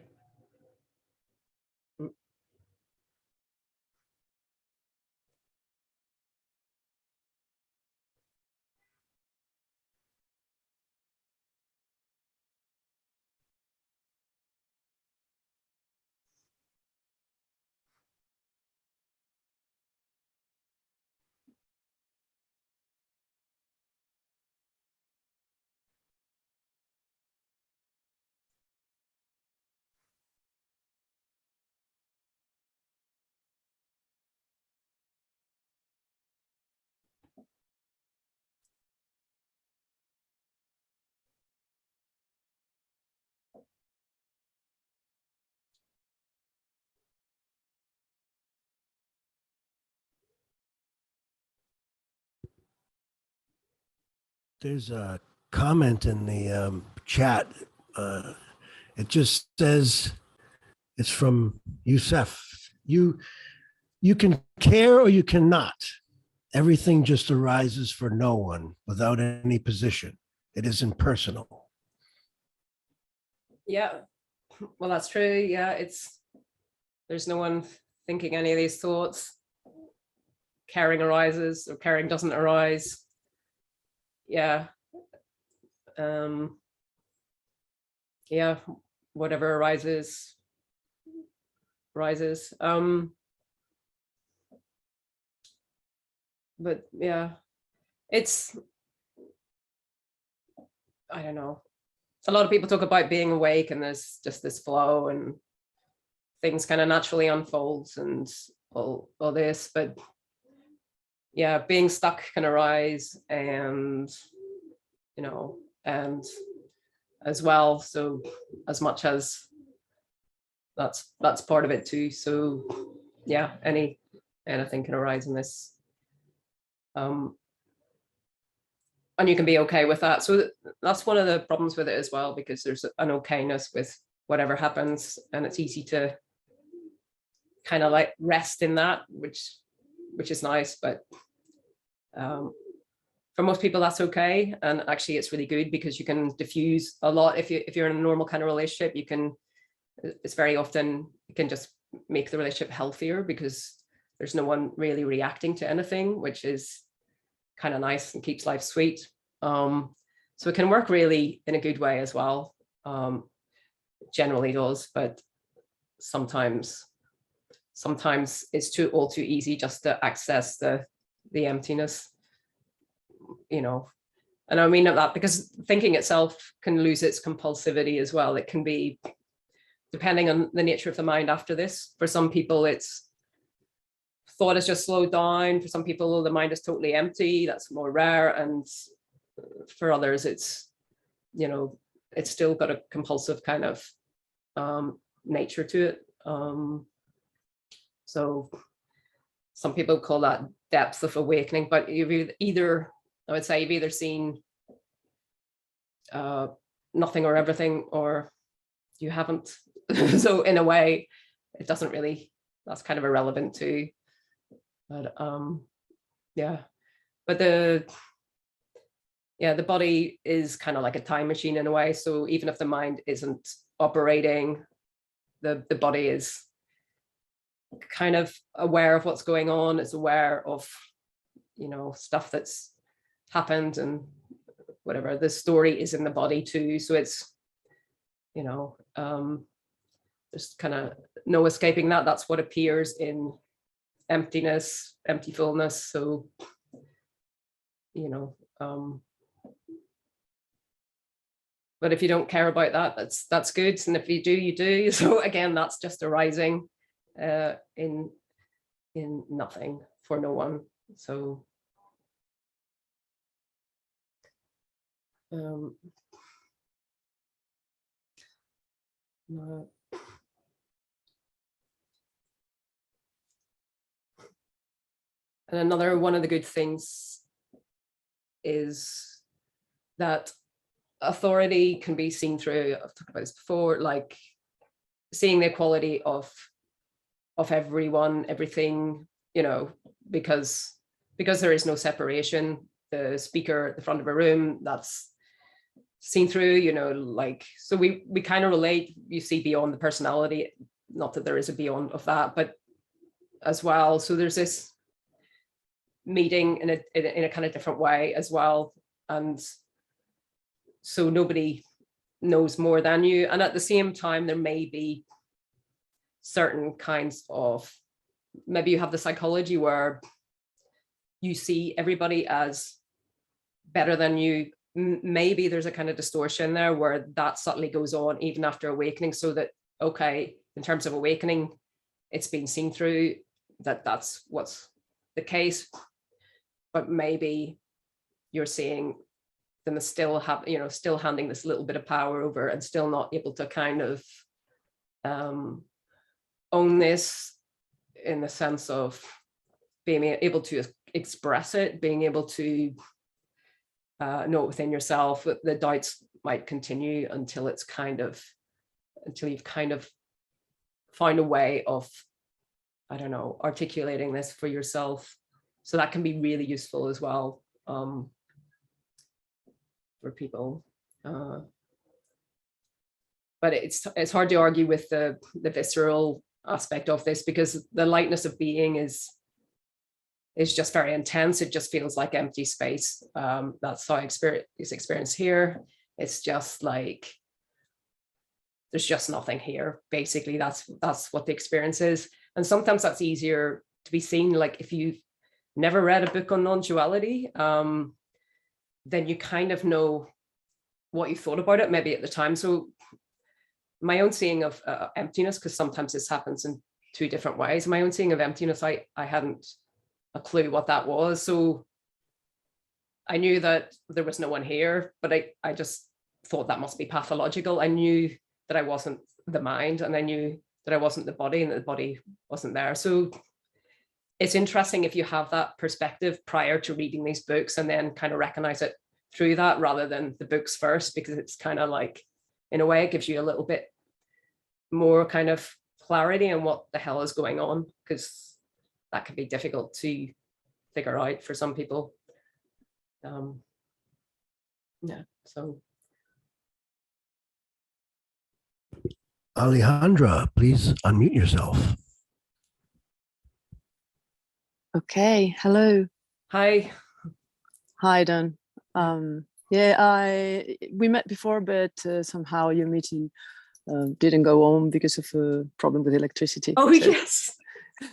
There's a comment in the chat. It just says, it's from Youssef. You can care or you cannot. Everything just arises for no one without any position. It is impersonal. Yeah, well, that's true. Yeah, there's no one thinking any of these thoughts. Caring arises or caring doesn't arise. Yeah. Yeah, whatever arises. But yeah, I don't know. A lot of people talk about being awake and there's just this flow and things kind of naturally unfolds and all this, but yeah, being stuck can arise, and you know, and as well, so as much as that's part of it too. So yeah, anything can arise in this, and you can be okay with that. So that's one of the problems with it as well, because there's an okayness with whatever happens, and it's easy to kind of like rest in that, which is nice, but for most people that's okay. And actually it's really good, because you can diffuse a lot. If you're in a normal kind of relationship, it's very often, you can just make the relationship healthier, because there's no one really reacting to anything, which is kind of nice and keeps life sweet. So it can work really in a good way as well. Generally does, but sometimes it's all too easy just to access the emptiness, you know. And I mean that because thinking itself can lose its compulsivity as well. It can be, depending on the nature of the mind after this. For some people, it's thought is just slowed down. For some people, the mind is totally empty. That's more rare. And for others, it's, you know, it's still got a compulsive kind of nature to it. So some people call that depth of awakening, but you've either, I would say, you've either seen nothing or everything, or you haven't. So in a way, it doesn't really, that's kind of irrelevant too. But yeah, but the body is kind of like a time machine in a way. So even if the mind isn't operating, the body is kind of aware of what's going on. It's aware of, you know, stuff that's happened and whatever. The story is in the body too. So it's, you know, there's kind of no escaping that. That's what appears in emptiness, empty fullness. So, you know, but if you don't care about that, that's good. And if you do, you do. So again, that's just arising in nothing for no one. So and another one of the good things is that authority can be seen through, I've talked about this before, like seeing the equality of everyone, everything, you know, because there is no separation. The speaker at the front of a room, that's seen through, you know, like, so we kind of relate, you see beyond the personality, not that there is a beyond of that, but as well. So there's this meeting in a kind of different way as well. And so nobody knows more than you. And at the same time, there may be certain kinds of, maybe you have the psychology where you see everybody as better than you. Maybe there's a kind of distortion there where that subtly goes on even after awakening, so that, okay, in terms of awakening, it's been seen through, that's what's the case. But maybe you're seeing them as still have, you know, still handing this little bit of power over and still not able to kind of own this in the sense of being able to express it, being able to know it within yourself. The doubts might continue until you've kind of found a way of, I don't know, articulating this for yourself. So that can be really useful as well for people. But it's hard to argue with the visceral aspect of this, because the lightness of being is just very intense. It just feels like empty space. That's how it's experienced here. It's just like there's just nothing here. Basically, that's what the experience is. And sometimes that's easier to be seen. Like if you've never read a book on non-duality, then you kind of know what you thought about it maybe at the time. So my own seeing of emptiness, because sometimes this happens in two different ways. My own seeing of emptiness, I hadn't a clue what that was. So I knew that there was no one here, but I just thought that must be pathological. I knew that I wasn't the mind, and I knew that I wasn't the body, and that the body wasn't there. So it's interesting if you have that perspective prior to reading these books and then kind of recognize it through that rather than the books first, because it's kind of like, in a way, it gives you a little bit more kind of clarity on what the hell is going on, because that can be difficult to figure out for some people. Yeah, so. Alejandra, please unmute yourself. Okay, hello. Hi. Hi, Dawn. Yeah, we met before, but somehow your meeting didn't go on because of a problem with electricity. Oh, so- yes,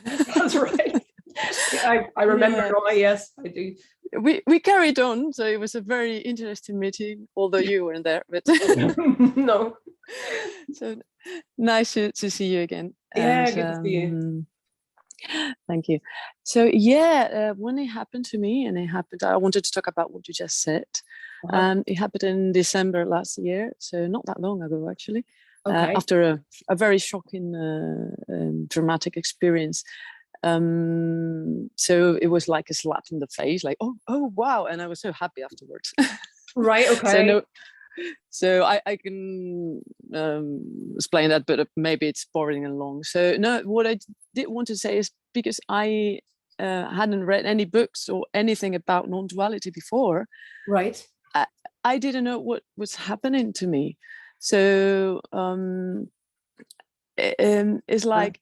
that's right. I remember Yeah. why, yes, I do. We carried on, so it was a very interesting meeting, although you weren't there. But No. so nice to see you again. Yeah, And, good to see you. Thank you. So yeah, when it happened to me, and it happened, I wanted to talk about what you just said. It happened in December last year, so not that long ago, actually. Okay. After a very shocking, dramatic experience. So it was like a slap in the face, like, oh wow, and I was so happy afterwards. Right. Okay. So no, so I can explain that, but maybe it's boring and long. So no, what I did want to say is, because I hadn't read any books or anything about non-duality before, Right. I didn't know what was happening to me. So it's like,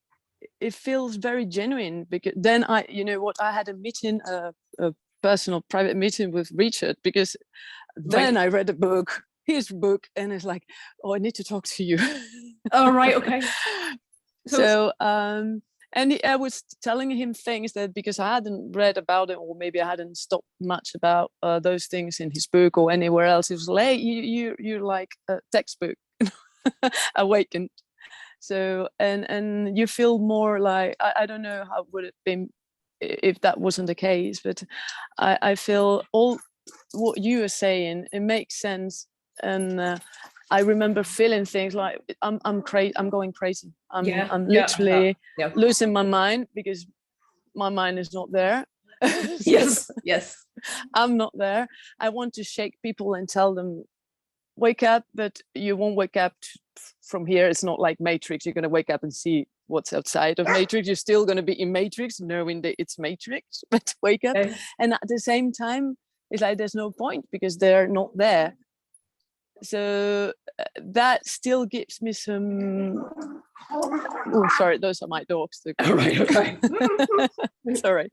it feels very genuine, because then I had a meeting, a personal private meeting with Richard, because then I read his book, and it's like, oh, I need to talk to you. Oh, right. Okay. So I was telling him things that, because I hadn't read about it, or maybe I hadn't stopped much about those things in his book or anywhere else. It was like, hey, you're like a textbook awakened. So and you feel more like, I don't know how would it be if that wasn't the case, but I feel all what you are saying, it makes sense. And I remember feeling things like, I'm crazy, I'm going crazy, I'm literally losing my mind, because my mind is not there. Yes. Yes. I'm not there. I want to shake people and tell them, wake up, but you won't wake up from here. It's not like Matrix. You're going to wake up and see what's outside of Matrix. You're still going to be in Matrix, knowing that it's Matrix, but wake up. Okay. And at the same time, it's like there's no point, because they're not there. So that still gives me some. Oh, sorry, those are my dogs. Right. Okay. It's all right.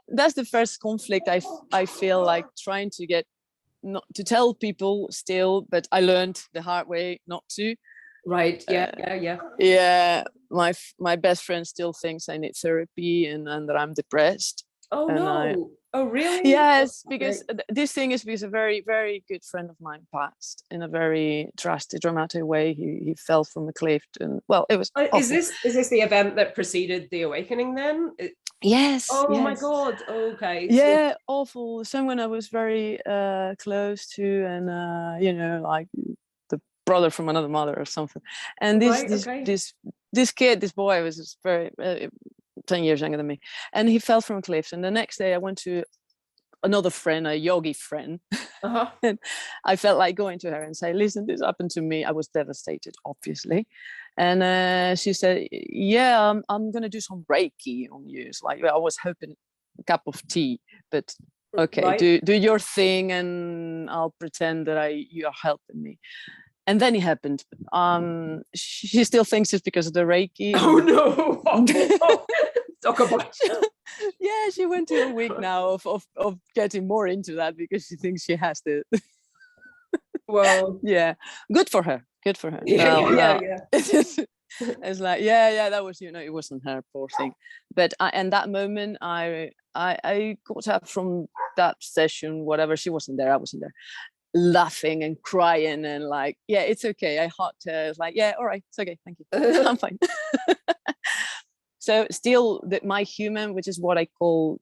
That's the first conflict I feel like trying to get, not to tell people still, but I learned the hard way not to. Right. Yeah. Yeah. My best friend still thinks I need therapy, and that I'm depressed. Oh, And no. Oh, really? Yes, Oh, because this thing is because a very, very good friend of mine passed in a very dramatic way. He fell from a cliff, and well, it was. Is this the event that preceded the awakening then? Yes. Oh, yes. my God. Okay. Yeah, awful. Someone I was very close to, and like the brother from another mother or something. And this kid, this boy, was just very 10 years younger than me, and he fell from a cliff. And the next day, I went to another friend, a yogi friend, and I felt like going to her and say, "Listen, this happened to me." I was devastated, obviously, and she said, "Yeah, I'm gonna do some Reiki on you." It's like, I was hoping a cup of tea, but okay, Right. do your thing, and I'll pretend that you are helping me. And then it happened. She still thinks it's because of the Reiki. Oh, no. Oh, talk about. Yeah, she went to a week now of getting more into that, because she thinks she has to. Well, Yeah, good for her. Good for her. yeah. It's like, yeah, that was, it wasn't her, poor thing. But in that moment, I got up from that session, whatever. She wasn't there, I wasn't there, laughing and crying, and like, yeah, it's okay. I hugged her. It's like, yeah, all right, it's okay, thank you. I'm fine. So still, my human, which is what I call,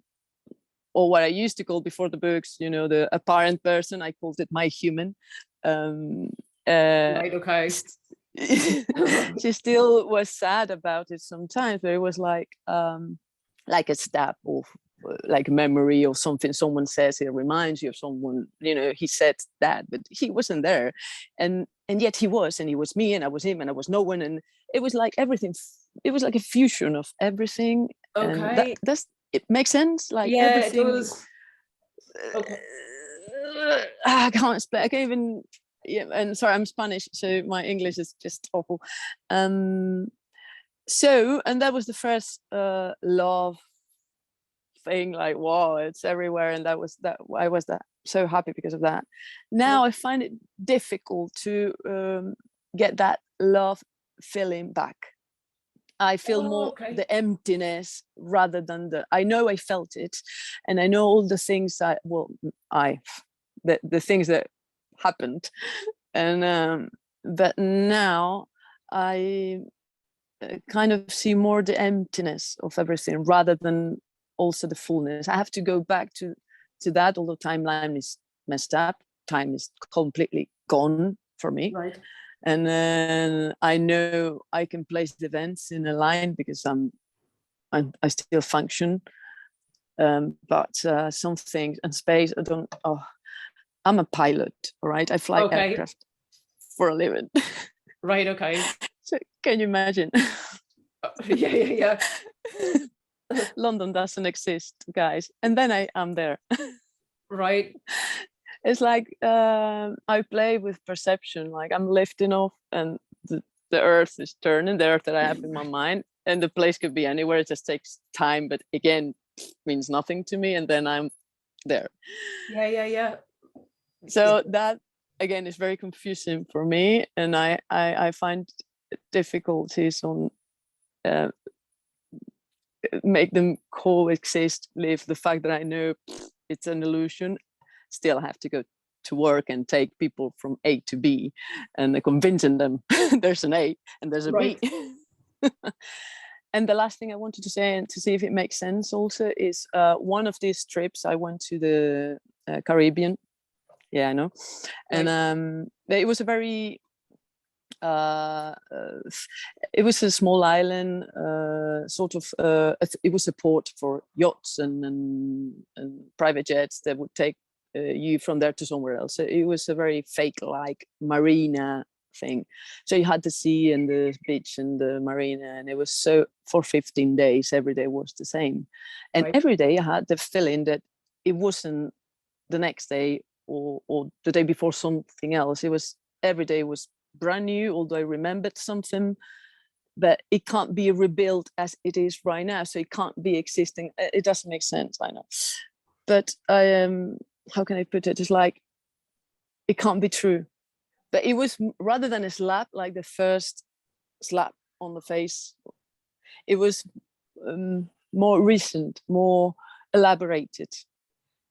or what I used to call before the books, the apparent person, I called it my human. Right. Okay. She still was sad about it sometimes, but it was like a stab, or like a memory or something. Someone says it reminds you of someone, he said that, but he wasn't there, and yet he was, and he was me, and I was him, and I was no one, and it was like everything. It was like a fusion of everything. Okay. And it makes sense. Like, Yeah, everything. it does. Okay. I can't explain. I can't even. Yeah, and sorry, I'm Spanish, so my English is just awful. So, and that was the first love thing. Like, wow, it's everywhere, and I was so happy because of that. Now I find it difficult to get that love feeling back. I feel more the emptiness rather than I know I felt it, and I know all the things the things that happened, and but now I kind of see more the emptiness of everything rather than also the fullness. I have to go back to that, although timeline is messed up. Time is completely gone for me. Right. And then I know I can place the events in a line because I still function. But some things and space, I'm a pilot, all right? I fly aircraft for a living. Right, okay. So can you imagine? Yeah. London doesn't exist, guys. And then I am there. Right. It's like I play with perception, like I'm lifting off and the earth is turning, the earth that I have in my mind, and the place could be anywhere. It just takes time, but again, means nothing to me. And then I'm there. Yeah. So that again is very confusing for me. And I find difficulties on make them coexist with the fact that I know it's an illusion. Still have to go to work and take people from A to B and convincing them there's an A and there's a B. And the last thing I wanted to say, and to see if it makes sense also, is one of these trips I went to the Caribbean. Yeah, I know. And it was a very it was a small island, it was a port for yachts and private jets that would take you from there to somewhere else. So it was a very fake like marina thing. So you had the sea and the beach and the marina, and it was so for 15 days, every day was the same. And every day I had the feeling that it wasn't the next day or the day before something else. It was every day was brand new, although I remembered something, but it can't be rebuilt as it is right now. So it can't be existing. It doesn't make sense, I know. But I am, how can I put it? It's like, it can't be true. But it was rather than a slap, like the first slap on the face, it was more recent, more elaborated,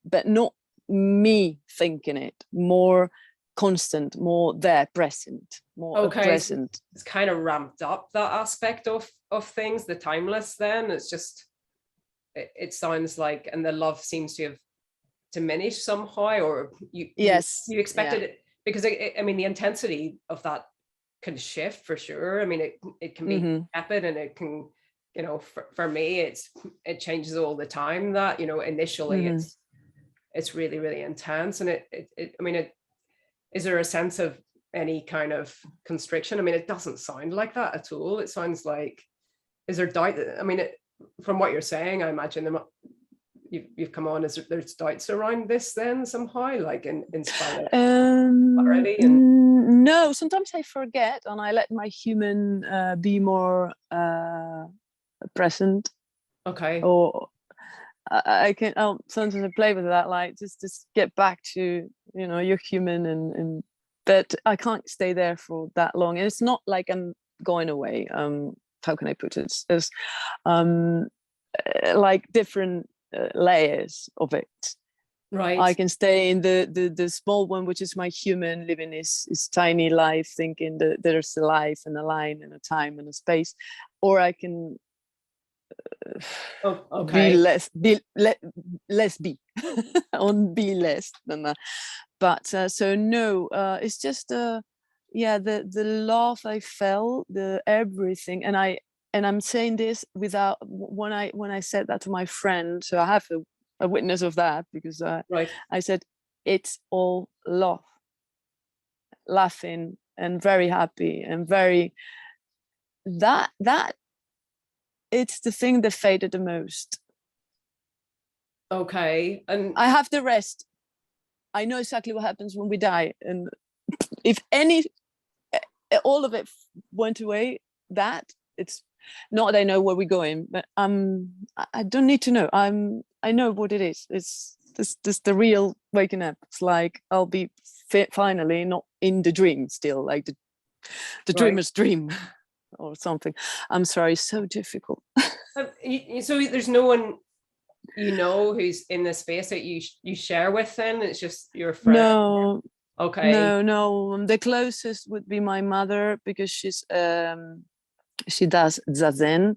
but not me thinking it, more constant, more there, present, more present. It's kind of ramped up, that aspect of things, the timeless. Then it's just it sounds like, and the love seems to have diminished somehow, or you expected it, because I mean the intensity of that can shift for sure. I mean it can be rapid, and it can, you know, for me it changes all the time. That, you know, initially it's really, really intense, and is there a sense of any kind of constriction? I mean, it doesn't sound like that at all. It sounds like, is there doubt? I mean, from what you're saying, I imagine you've come on, there's doubts around this then somehow, like in spite of already? No, sometimes I forget and I let my human be more present. Okay. Or I can sometimes I play with that, like just get back to, you know, you're human, and but I can't stay there for that long. And it's not like I'm going away. How can I put it? It's like different layers of it. Right. I can stay in the small one, which is my human living his tiny life, thinking that there's a life and a line and a time and a space, or I can be less on be less than that. But so no, it's just the love I felt, the everything, and I'm saying this without when I said that to my friend, so I have a witness of that, because I said it's all love, laughing and very happy and very that it's the thing that faded the most. Okay. And I have the rest. I know exactly what happens when we die. And if all of it went away, that it's not that I know where we're going, but I don't need to know. I know what it is. This the real waking up. It's like I'll be finally not in the dream still, like the Right. dreamer's dream or something. I'm sorry, so difficult. So there's no one who's in the space that you share with, then it's just your friend? No, Okay. no. The closest would be my mother, because she does zazen.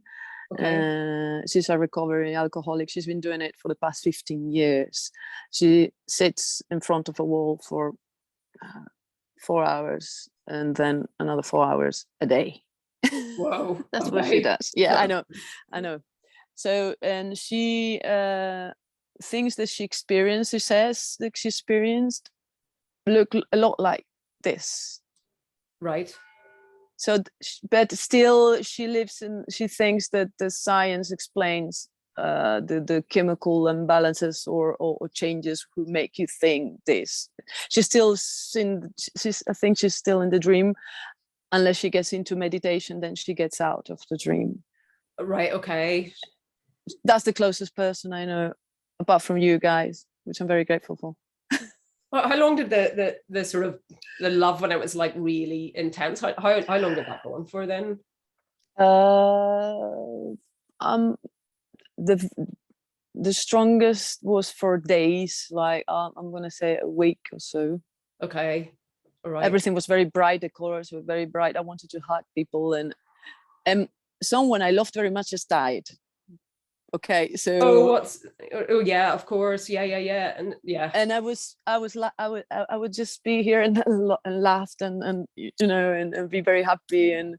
Okay. She's a recovering alcoholic. She's been doing it for the past 15 years. She sits in front of a wall for 4 hours and then another 4 hours a day. Whoa. That's what she Okay. does. Yeah, I know. So, and she things that she experienced, she says that she experienced, look a lot like this. Right. So, but still, she thinks that the science explains the chemical imbalances or changes who make you think this. I think she's still in the dream, unless she gets into meditation, then she gets out of the dream. Right. Okay. That's the closest person I know, apart from you guys, which I'm very grateful for. Well, how long did the sort of the love, when it was like really intense, how long did that go on for then? The strongest was for days, like I'm gonna say a week or so. Okay. All right. Everything was very bright, the colors were very bright. I wanted to hug people, and someone I loved very much just died. Okay, so oh yeah, of course, yeah, and yeah, and I would just be here and laugh and be very happy, and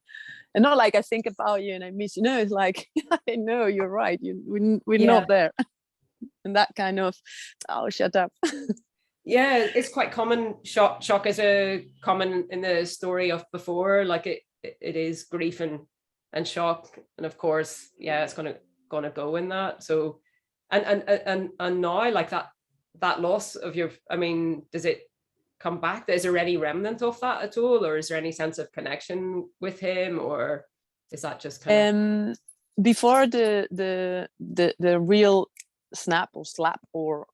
not like I think about you and I miss you. No, it's like I know you're right. We're not there, and that kind of shut up. Yeah, it's quite common. Shock is a common in the story of before. Like it is grief and shock, and of course, yeah, it's gonna go in that. So and now, like that loss of your, I mean, does it come back? Is there any remnant of that at all, or is there any sense of connection with him, or is that just kind of before the real snap or slap, or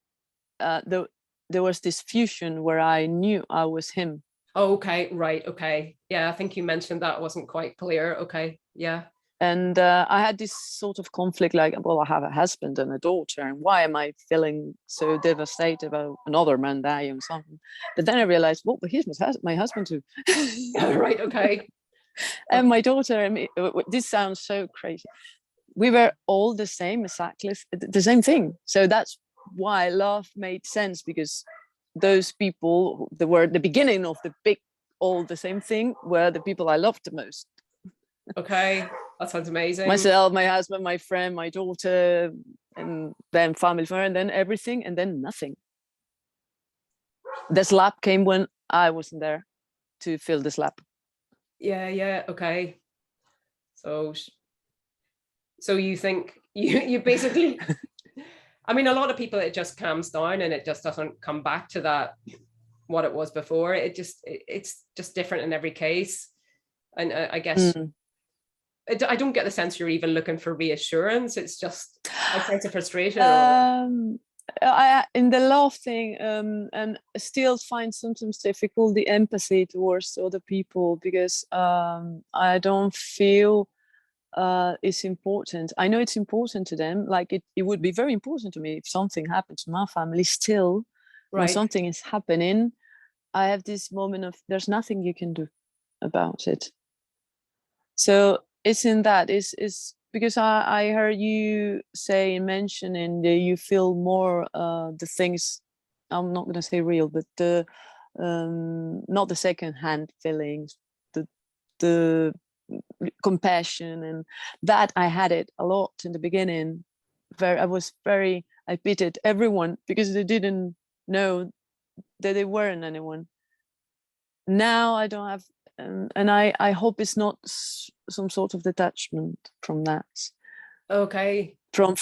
there was this fusion where I knew I was him. Oh, okay, right, okay, yeah, I think you mentioned that wasn't quite clear. Okay, yeah. And I had this sort of conflict, like, well, I have a husband and a daughter, and why am I feeling so devastated about another man dying or something? But then I realized, well, but he's my husband too. Right, okay. And my daughter, I mean, this sounds so crazy. We were all the same, exactly the same thing. So that's why love made sense, because those people that were the beginning of the big, all the same thing, were the people I loved the most. Okay, that sounds amazing. Myself, my husband, my friend, my daughter, and then family, and then everything, and then nothing. The slap came when I wasn't there to feel the slap. Yeah, okay. So you think you basically I mean, a lot of people, it just calms down and it just doesn't come back to that what it was before. It's just different in every case. And I guess I don't get the sense you're even looking for reassurance. It's just a sense of frustration. In the love thing, and still find sometimes difficult the empathy towards other people, because I don't feel it's important. I know it's important to them. Like it would be very important to me if something happened to my family. Still, when something is happening, I have this moment of there's nothing you can do about it. So it's in that is because I heard you mentioning that you feel more the things, I'm not going to say real, but the not the second-hand feelings, the compassion, and that I had it a lot in the beginning. I pitied everyone because they didn't know that they weren't anyone. Now I don't have, and I hope it's not some sort of detachment from that. Okay. From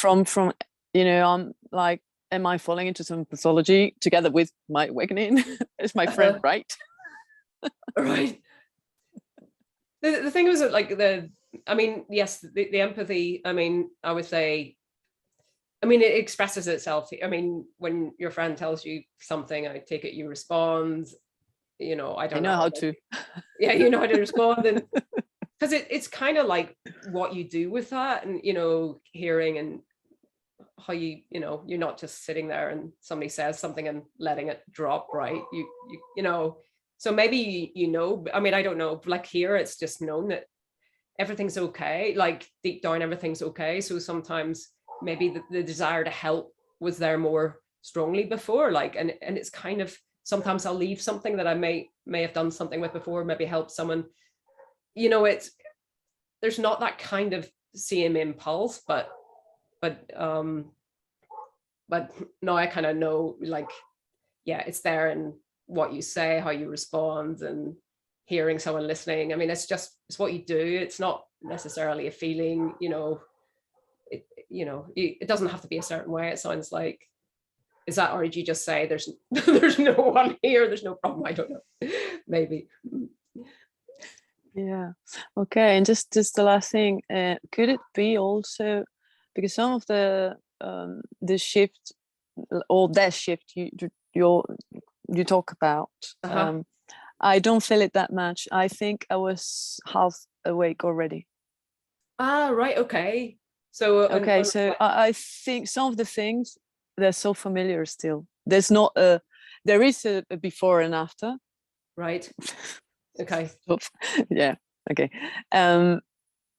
I'm like, am I falling into some pathology together with my awakening? Is my friend right? Right. The thing was that, like, I mean, yes, the empathy, I mean, I would say I mean, it expresses itself. I mean, when your friend tells you something, I take it you respond. You know, I I don't know how like, to. yeah, you know how to respond, and because it's kind of like what you do with that, and you know, hearing and how you know, you're not just sitting there and somebody says something and letting it drop, right? You know, so maybe you know, I mean, I don't know, like here it's just known that everything's okay, like deep down everything's okay. So sometimes maybe the desire to help was there more strongly before, like, and it's kind of, sometimes I'll leave something that I may have done something with before, maybe help someone, you know, there's not that kind of same impulse, but now I kind of know, like, yeah, it's there in what you say, how you respond, and hearing someone listening. I mean, it's what you do. It's not necessarily a feeling, you know. It doesn't have to be a certain way. It sounds like, is that, or did you just say there's there's no one here, there's no problem? I don't know. Maybe. Yeah. Okay. And just the last thing, could it be also because some of the shift or that shift you talk about, I don't feel it that much. I think I was half awake already. Right. Okay. So okay. So I think some of the things, they're so familiar still. There's not there is a before and after. Right. Okay. Yeah. Okay.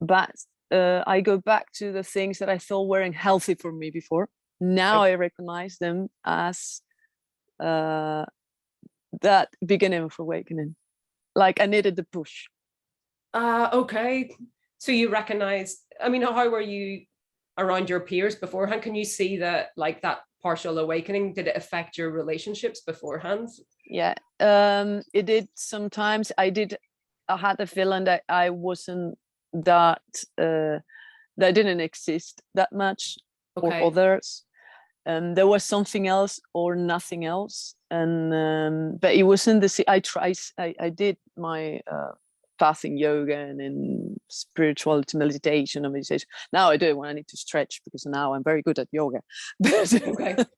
But I go back to the things that I thought weren't healthy for me before. Now I recognize them as that beginning of awakening. Like I needed the push. Okay. So you recognize, I mean, how were you around your peers beforehand? Can you see that, like, that partial awakening, did it affect your relationships beforehand? Yeah, it did sometimes. I had the feeling that I wasn't that that didn't exist that much for others. There was something else or nothing else, and but it wasn't the. I did my path in yoga and in spirituality, meditation and meditation. Now I do it when I need to stretch, because now I'm very good at yoga. But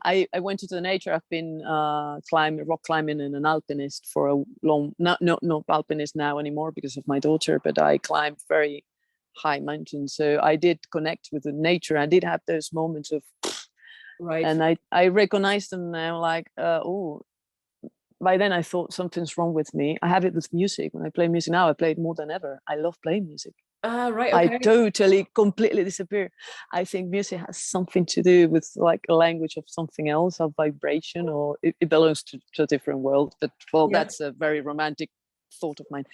I went into the nature. I've been rock climbing and an alpinist for a long, not alpinist now anymore because of my daughter, but I climbed very high mountains. So I did connect with the nature. I did have those moments of, and I recognize them now, like, by then I thought something's wrong with me. I have it with music. When I play music now, I play it more than ever. I love playing music. I totally, completely disappear. I think music has something to do with like a language of something else, of vibration, or it belongs to a different world. But well, that's a very romantic thought of mine.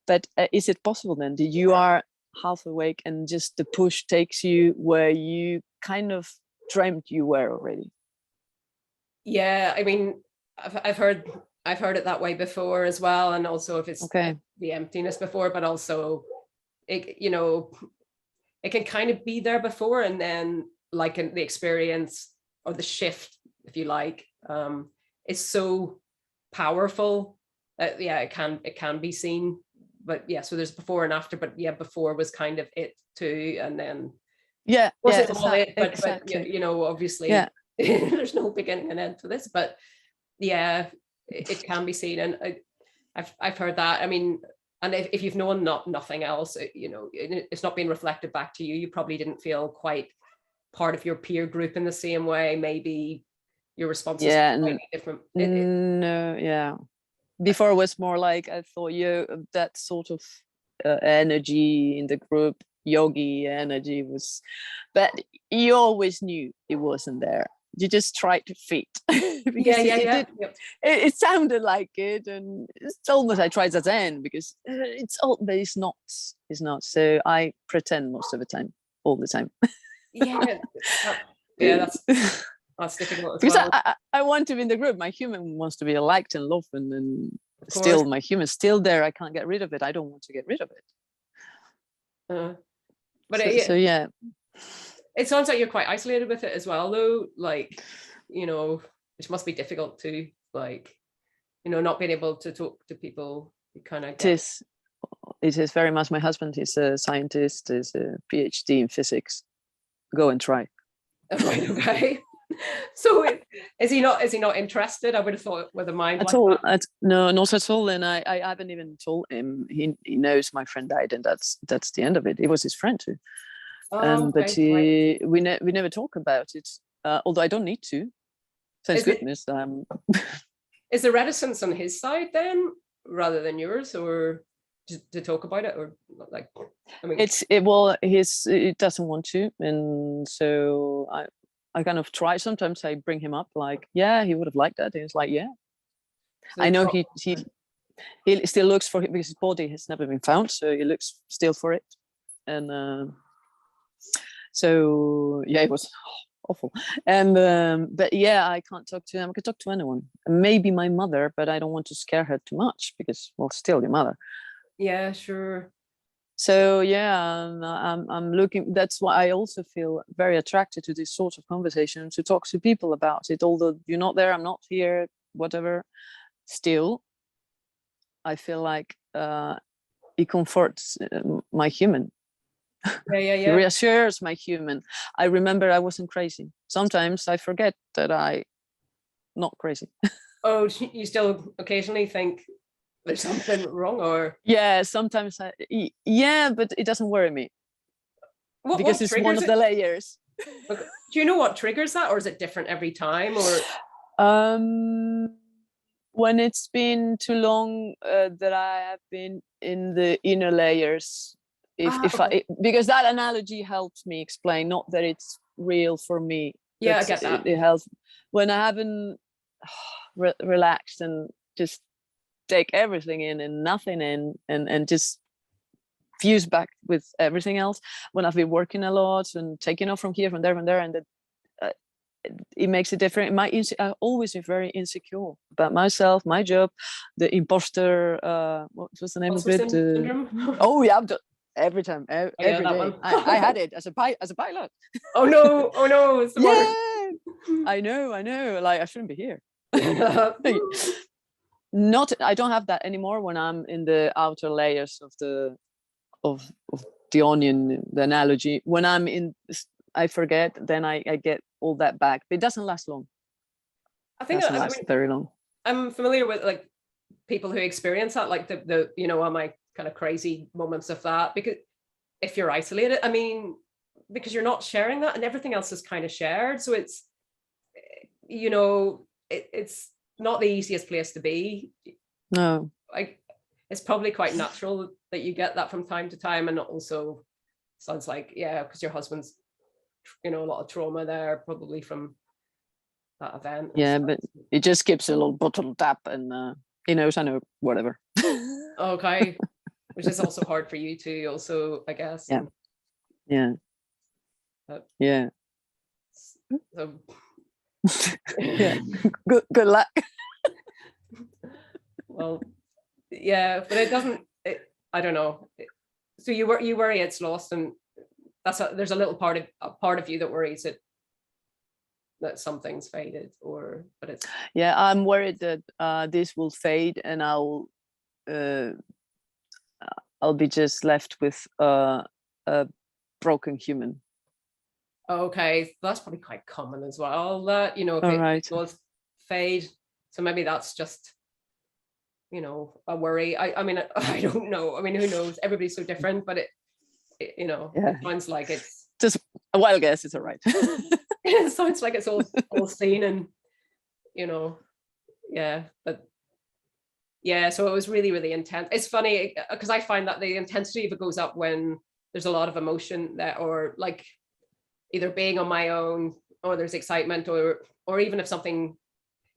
But is it possible then that you are half awake and just the push takes you where you kind of dreamt you were already? Yeah, I mean, I've heard it that way before as well, and also if it's the emptiness before, but also it, you know, it can kind of be there before, and then like in the experience or the shift, if you like, is so powerful that it can be seen. But yeah, so there's before and after, but yeah, before was kind of it too, and then but you know, obviously there's no beginning and end to this, but yeah, it can be seen, and I've heard that. I mean, and if you've known nothing else, you know, it's not being reflected back to you. You probably didn't feel quite part of your peer group in the same way. Maybe your responses were slightly different. Before it was more like I thought that sort of energy in the group, yogi energy was, but you always knew it wasn't there. You just tried to fit. It sounded like it, and it's almost I tried Zazen because it's all, but it's not. So I pretend most of the time, all the time. That's difficult as because well. I want to be in the group. My human wants to be liked and loved, and still my human's still there. I can't get rid of it. I don't want to get rid of it. But it sounds like you're quite isolated with it as well, though. Like, you know, which must be difficult to, like, you know, not being able to talk to people. You kind of it is very much. My husband is a scientist, is a PhD in physics. go and try. Right, okay. So is he not interested? I would have thought with a mind At like all. that. No, not at all. And I haven't even told him. He knows my friend died, and that's the end of it. It was his friend too. Oh, But okay, right. we never talk about it. Although I don't need to. Thank Is it- goodness. Is there reticence on his side then, rather than yours, or to talk about it, or like? I mean, He doesn't want to, and so I kind of try. Sometimes I bring him up, like, yeah, he would have liked that. And he's like, yeah. so I know pro- he still looks for it because his body has never been found, so he looks still for it, and so yeah, it was awful. And but yeah, I can't talk to him. I can talk to anyone, maybe my mother, but I don't want to scare her too much because, well, still your mother. Yeah, sure. So yeah, I'm looking. That's why I also feel very attracted to this sort of conversation, to talk to people about it. Although you're not there, I'm not here, whatever. Still, I feel like it comforts my human. Yeah, yeah, It yeah. reassures my human. I remember I wasn't crazy. Sometimes I forget that I not crazy. Oh, you still occasionally think there's something wrong, or Yeah, sometimes yeah, but it doesn't worry me because what it's one triggers of it? the layers. Okay. Do you know what triggers that, or is it different every time, or? When it's been too long that I have been in the inner layers, Okay. because that analogy helps me explain, not that it's real for me. Yeah, I but get that. It helps when I haven't relaxed and just take everything in and nothing in, and just fuse back with everything else. When I've been working a lot and taking off from here, from there, and that it makes it different. I always been very insecure about myself, my job, the imposter. What was the name of it? Syndrome? Oh yeah, every time, yeah, every that day. one. I had it as a pilot. Oh no! Oh no! It's the worst. Yeah, I know. Like I shouldn't be here. Yeah. I don't have that anymore when I'm in the outer layers of the onion, the analogy. When I'm in, I forget, then I get all that back. But it doesn't last long. I It think doesn't I last mean, very long. I'm familiar with like people who experience that, like the on my kind of crazy moments of that, because if you're isolated, I mean, because you're not sharing that, and everything else is kind of shared, so it's it's not the easiest place to be. No. Like it's probably quite natural that you get that from time to time, and also sounds like, yeah, because your husband's a lot of trauma there, probably from that event. Yeah, but it just keeps a little bottled up, and he knows, I know, whatever. Okay, which is also hard for you too, also, I guess. Yeah. Yeah. Yeah. So, Yeah. Good luck. well, yeah, but it doesn't. I don't know. So you worry it's lost, and there's a little part of you that worries that something's faded, but it's. Yeah, I'm worried that this will fade, and I'll be just left with a broken human. Okay, that's probably quite common as well. That if All it right. does fade, so maybe that's just a worry. I mean, I don't know. I mean, who knows? Everybody's so different, but it Yeah. it sounds like it's Just a wild guess. It's all right. it sounds like it's all seen, and yeah, but yeah. So it was really, really intense. It's funny because I find that the intensity of it goes up when there's a lot of emotion that, or like either being on my own, or there's excitement, or even if something,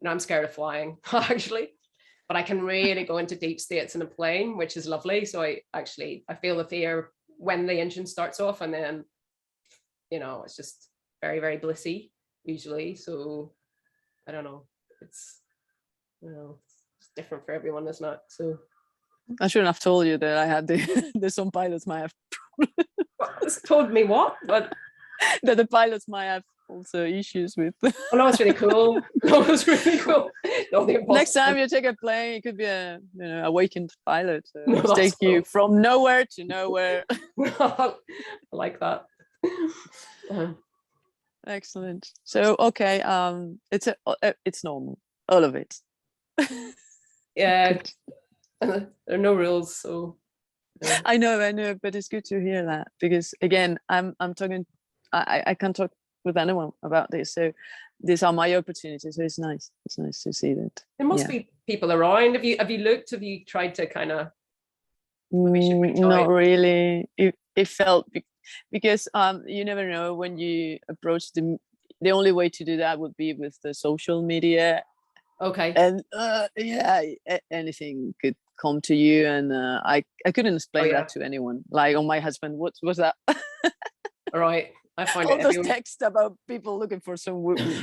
I'm scared of flying actually, but I can really go into deep states in a plane, which is lovely. So I feel the fear when the engine starts off, and then it's just very, very blissy usually. So I don't know, it's it's different for everyone, isn't it? So I shouldn't have told you that I had there's some pilots might have it's told me what, but that the pilots might have also issues with. oh no, it's really cool. No, it's really cool. No, Next time you take a plane, it could be a awakened pilot No, to take that's you cool. from nowhere to nowhere. I like that. Excellent. So okay, it's normal, all of it. Yeah, there are no rules, so yeah. I know, but it's good to hear that because again, I'm talking. I can't talk with anyone about this, so these are my opportunities. So it's nice. It's nice to see that. There must be people around. Have you looked? Have you tried to kind of? Not really. It felt because you never know when you approach the only way to do that would be with the social media. Okay. And anything could come to you, and I couldn't explain that to anyone. Like, oh, my husband, what was that? All right, I find all it. those texts about people looking for some.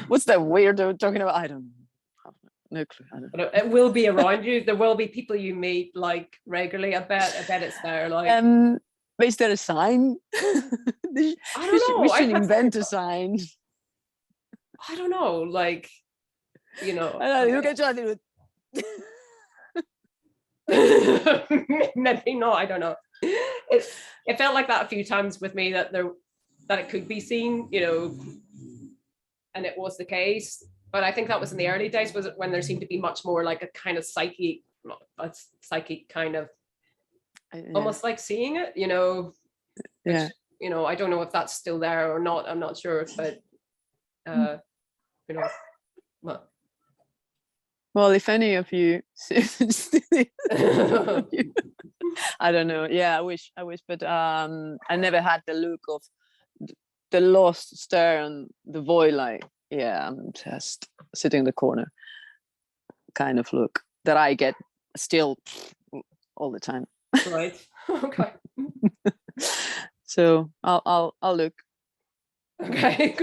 What's that weirdo talking about? I don't know. No clue. I don't know. It will be around you. There will be people you meet like regularly. I bet it's there. Like, but is there a sign? I don't know. We should invent a sign. I don't know. Like, you know. Look at Johnny. Maybe not. I don't know. It felt like that a few times with me that it could be seen, you know, and it was the case. But I think that was in the early days, was it when there seemed to be much more like a kind of psychic kind of almost like seeing it, you know. Yeah. Which, you know, I don't know if that's still there or not. I'm not sure, but you know, well, if any of you, I don't know. Yeah, I wish, but I never had the look of the lost stare and the void, like, yeah, I'm just sitting in the corner kind of look that I get still all the time. Right. Okay. So I'll look. Okay.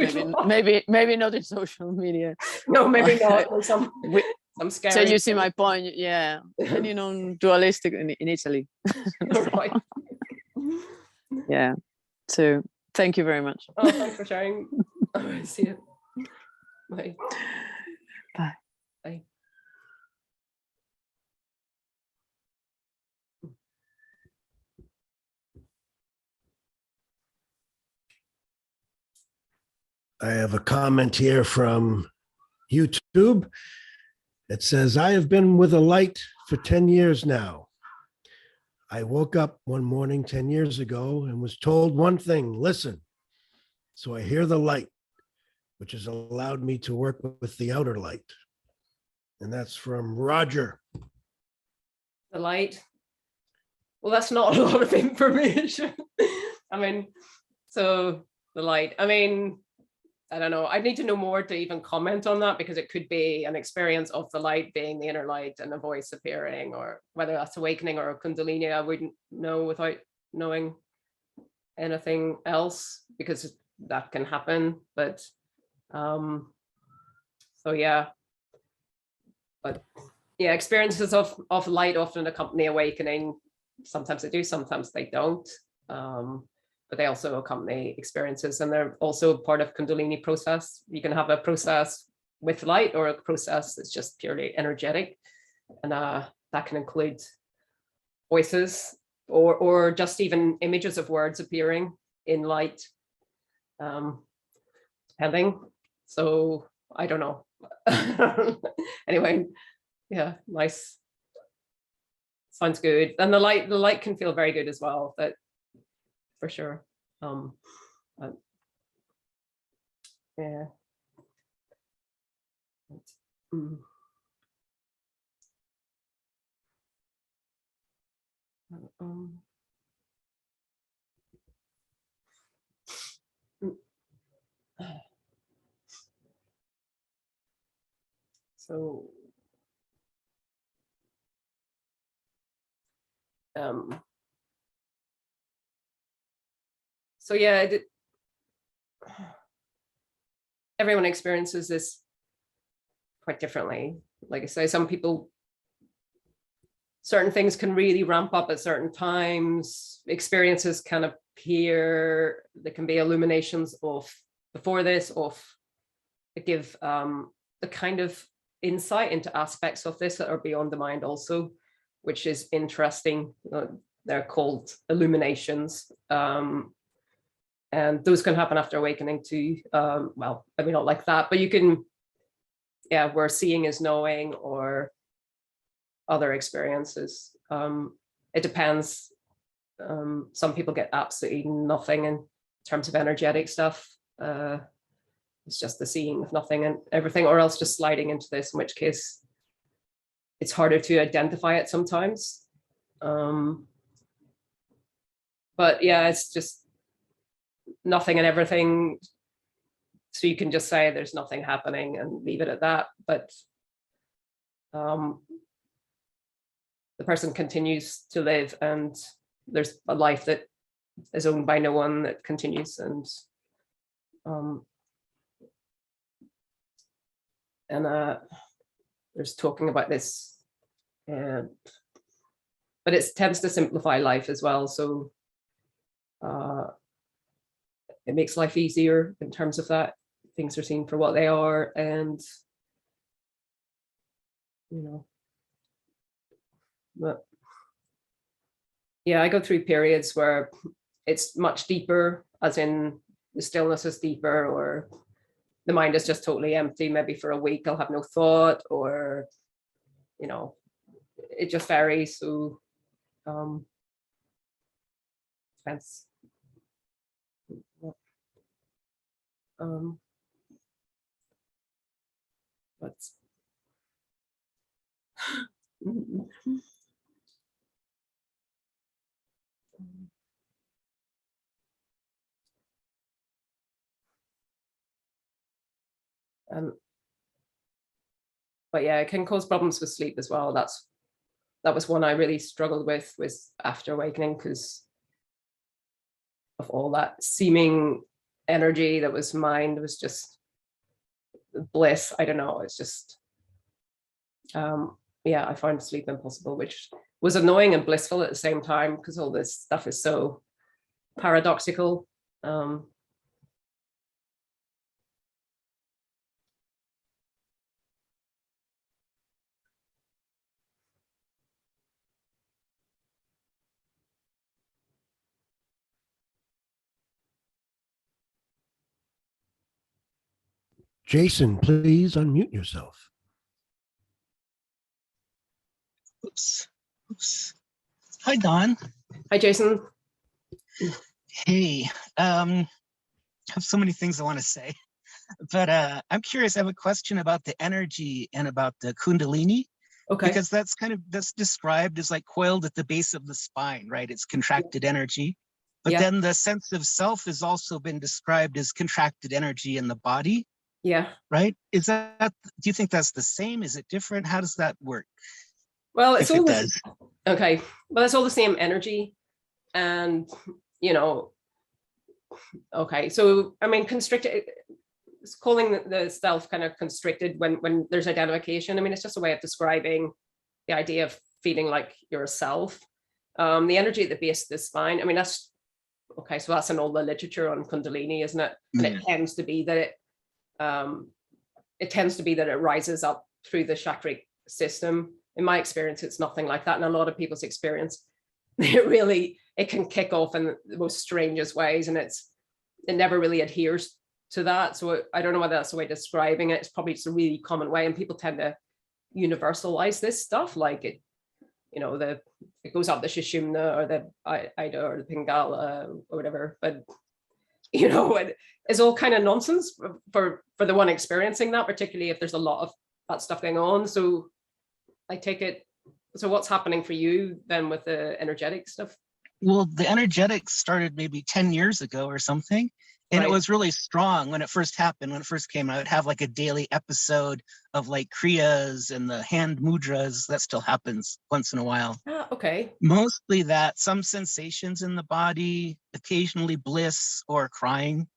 Maybe not in social media. No, maybe not. Some scary. So you see my point, yeah. And you know, dualistic in Italy. Right. Yeah. So thank you very much. Oh, thanks for sharing. I see it. Bye. Bye. Bye. I have a comment here from YouTube. It says, I have been with a light for 10 years now. I woke up one morning 10 years ago and was told one thing, listen. So I hear the light, which has allowed me to work with the outer light. And that's from Roger. The light. Well, that's not a lot of information. I mean, so the light, I mean, I don't know. I need to know more to even comment on that, because it could be an experience of the light being the inner light and a voice appearing, or whether that's awakening or a kundalini. I wouldn't know without knowing anything else, because that can happen. But so yeah. But yeah, experiences of light often accompany awakening. Sometimes they do, sometimes they don't. But they also accompany experiences, and they're also part of Kundalini process. You can have a process with light or a process that's just purely energetic, and that can include voices or just even images of words appearing in light, depending. So I don't know. Anyway, yeah, nice. Sounds good. And the light can feel very good as well. That for sure. Yeah. So so yeah, everyone experiences this quite differently. Like I say, some people, certain things can really ramp up at certain times. Experiences can appear. There can be illuminations of before this, that give the kind of insight into aspects of this that are beyond the mind also, which is interesting. They're called illuminations. And those can happen after awakening too. Well, maybe not like that, but you can, yeah, where seeing is knowing or other experiences. It depends. Some people get absolutely nothing in terms of energetic stuff. It's just the seeing of nothing and everything, or else just sliding into this, in which case it's harder to identify it sometimes. But yeah, it's just nothing and everything. So you can just say there's nothing happening and leave it at that. But the person continues to live, and there's a life that is owned by no one that continues. And there's talking about this, but it tends to simplify life as well. So it makes life easier in terms of that. Things are seen for what they are, and but yeah, I go through periods where it's much deeper, as in the stillness is deeper, or the mind is just totally empty. Maybe for a week I'll have no thought, or it just varies. So depends. But but yeah, it can cause problems with sleep as well. That was one I really struggled with, was after awakening, because of all that seeming energy that was mind was just bliss. I don't know. It's just, yeah, I found sleep impossible, which was annoying and blissful at the same time, because all this stuff is so paradoxical. Jason, please unmute yourself. Oops. Hi, Dawn. Hi, Jason. Hey, I have so many things I want to say, but I'm curious. I have a question about the energy and about the Kundalini, Okay. because that's described as like coiled at the base of the spine, right? It's contracted energy, but Yeah. then the sense of self has also been described as contracted energy in the body, Yeah. right? Do you think that's the same? Is it different? How does that work? Well, it's If all it does. okay. Well, it's all the same energy, and okay. So I mean, constricted. It's calling the self kind of constricted when there's identification. I mean, it's just a way of describing the idea of feeling like yourself. The energy at the base of the spine. I mean, that's okay. So that's in all the literature on Kundalini, isn't it? And it tends to be that it rises up through the chakric system. In my experience, it's nothing like that. And a lot of people's experience, it can kick off in the most strangest ways, and it never really adheres to that. So I don't know whether that's the way of describing it. It's probably just a really common way, and people tend to universalize this stuff, like it goes up the Sushumna or the Ida or the Pingala or whatever. But it's all kind of nonsense for the one experiencing that, particularly if there's a lot of that stuff going on. So I take it. So what's happening for you then with the energetic stuff? Well, the energetics started maybe 10 years ago or something. And Right. It was really strong when it first happened. When it first came out, I would have like a daily episode of like Kriyas and the hand mudras. That still happens once in a while. Okay. Mostly that, some sensations in the body, occasionally bliss or crying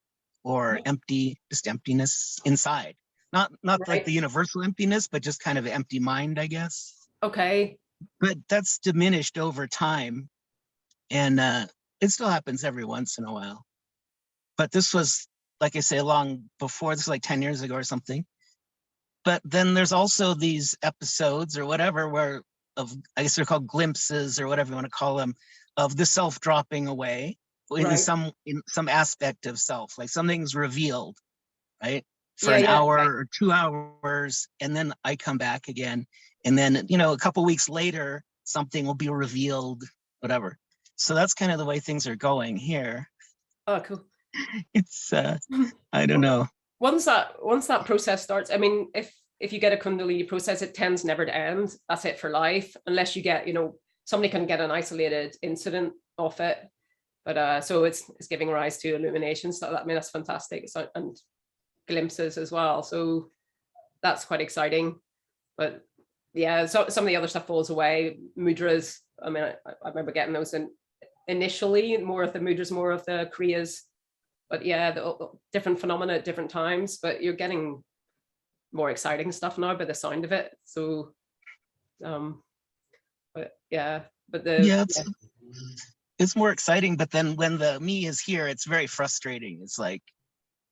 or empty, just emptiness inside. Not Right. like the universal emptiness, but just kind of an empty mind, I guess. Okay. But that's diminished over time. And it still happens every once in a while. But this was, like I say, long before, this was like 10 years ago or something. But then there's also these episodes or whatever I guess they're called glimpses or whatever you want to call them, of the self dropping away in Right. some aspect of self, like something's revealed, right? For Yeah, an yeah, hour okay. or 2 hours, and then I come back again. And then, a couple weeks later, something will be revealed, whatever. So that's kind of the way things are going here. Oh, cool. It's I don't know. Once that process starts, I mean, if you get a Kundalini process, it tends never to end. That's it for life, unless you get, somebody can get an isolated incident off it. But so it's giving rise to illuminations. So I mean, that's fantastic. So, and glimpses as well. So that's quite exciting. But yeah, so some of the other stuff falls away. Mudras, I mean, I remember getting those initially, more of the mudras, more of the kriyas. But yeah, the different phenomena at different times, but you're getting more exciting stuff now by the sound of it. So, but yeah, but it's more exciting. But then when the me is here, it's very frustrating. It's like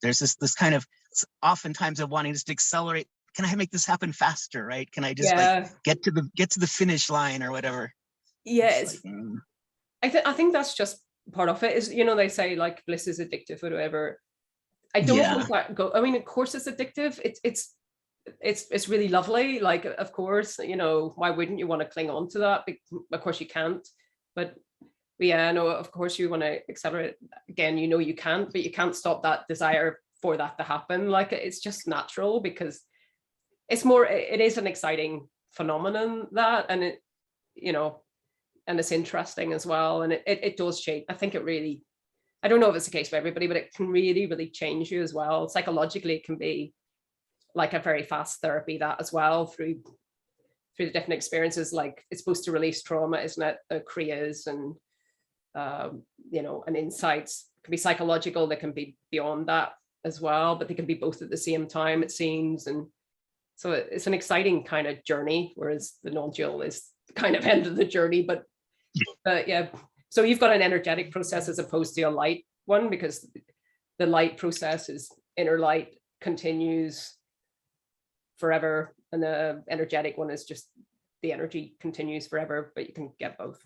there's this kind of oftentimes of wanting just to accelerate. Can I make this happen faster? Right? Can I just like get to the finish line or whatever? Yeah, I think that's just part of it. Is they say like bliss is addictive or whatever. I don't think that I mean, of course it's addictive. It's really lovely. Like, of course, why wouldn't you want to cling on to that? Of course you can't. But yeah, no, of course you want to accelerate. Again, you can't, but you can't stop that desire for that to happen. Like, it's just natural because it is an exciting phenomenon, that, and it, and it's interesting as well. And it does change. I think it really, I don't know if it's the case for everybody, but it can really, really change you as well. Psychologically, it can be like a very fast therapy, that as well, through the different experiences. Like, it's supposed to release trauma, isn't it? Kriyas and, and insights. It can be psychological, they can be beyond that as well, but they can be both at the same time, it seems. And so it's an exciting kind of journey, whereas the non-dual is kind of end of the journey. But yeah, so you've got an energetic process as opposed to a light one, because the light process is inner light, continues forever, and the energetic one is just the energy continues forever, but you can get both.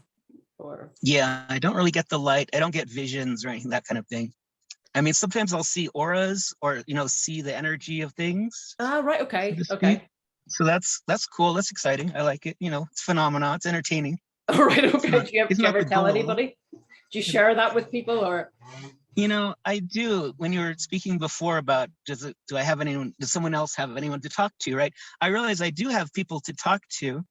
Or yeah, I don't really get the light. I don't get visions or anything, that kind of thing. I mean, sometimes I'll see auras or see the energy of things. Right, okay, So okay. So that's cool. That's exciting. I like it. It's phenomena. It's entertaining. All right, okay. Not, do you ever tell anybody? Do you share that with people, or? I do. When you were speaking before about does someone else have anyone to talk to, right? I realize I do have people to talk to.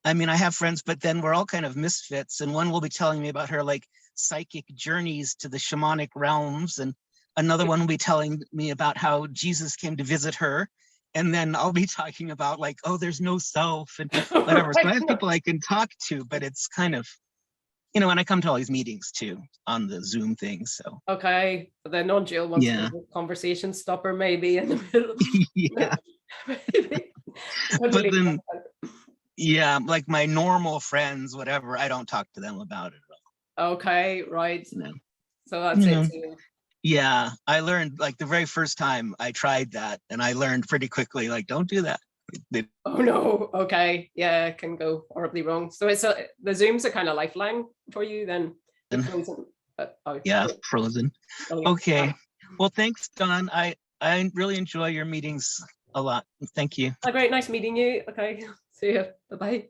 I mean, I have friends, but then we're all kind of misfits. And one will be telling me about her like psychic journeys to the shamanic realms, and another one will be telling me about how Jesus came to visit her. And then I'll be talking about like, oh, there's no self and whatever. So I have people I can talk to, but it's kind of, and I come to all these meetings too on the Zoom thing. So okay, the non-dual wants a conversation stopper maybe in the middle. Yeah. Maybe. But then, yeah, like my normal friends, whatever, I don't talk to them about it at all. Okay, right. So that's it too. Yeah, I learned like the very first time I tried that, and I learned pretty quickly, like, don't do that. Oh no, okay. Yeah, it can go horribly wrong. So it's the Zoom's a kind of lifeline for you then. Frozen. Yeah, frozen. Okay. Well, thanks, Dawn. I really enjoy your meetings a lot. Thank you. Great, nice meeting you. Okay, see you. Bye-bye.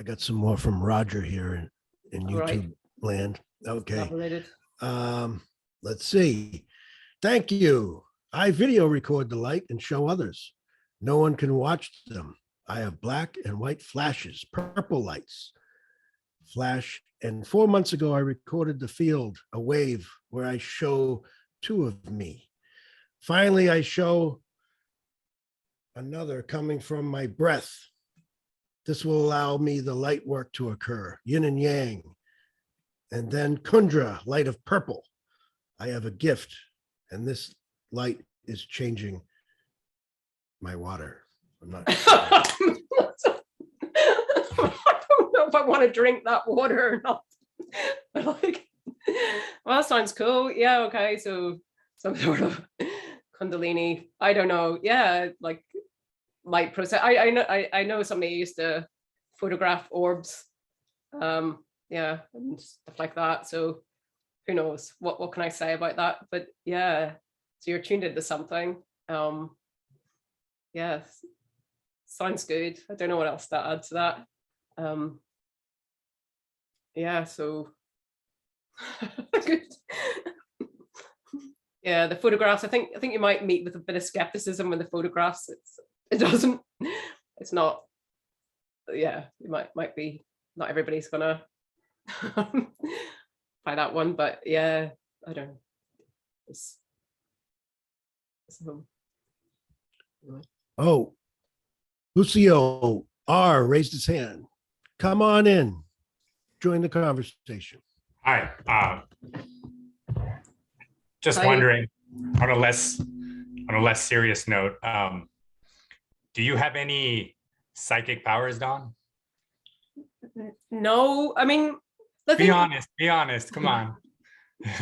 I got some more from Roger here in YouTube land. Okay. Let's see. Thank you. I video record the light and show others. No one can watch them. I have black and white flashes, purple lights flash. And 4 months ago, I recorded the field, a wave where I show two of me. Finally, I show another coming from my breath. This will allow me the light work to occur, yin and yang. And then Kundra, light of purple. I have a gift, and this light is changing my water. I'm not sure. I don't know if I want to drink that water or not. But like, Well, that sounds cool. Yeah, okay. So some sort of Kundalini. I don't know. Yeah, like light process. I know somebody used to photograph orbs. Yeah, and stuff like that. So who knows? What can I say about that? But yeah, so you're tuned into something. Yeah, sounds good. I don't know what else to add to that. Yeah, so good. Yeah, the photographs. I think you might meet with a bit of skepticism with the photographs. It's not. Yeah, it might be not everybody's gonna buy that one, but yeah, I don't know. Oh, Lucio R raised his hand. Come on in. Join the conversation. Hi. Just Hi. wondering, on a less serious note, do you have any psychic powers, Dawn? No, I mean, Be honest. Come on.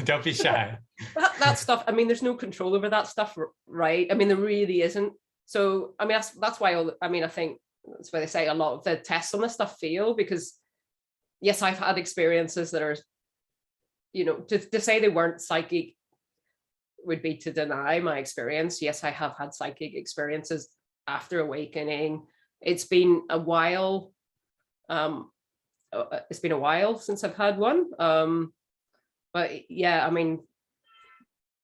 Don't be shy. that stuff. I mean, there's no control over that stuff, right? I mean, there really isn't. So, I mean, that's why. I think that's why they say a lot of the tests on this stuff fail, because yes, I've had experiences that are, to say they weren't psychic would be to deny my experience. Yes, I have had psychic experiences after awakening. It's been a while. It's been a while since I've had one. But yeah, I mean,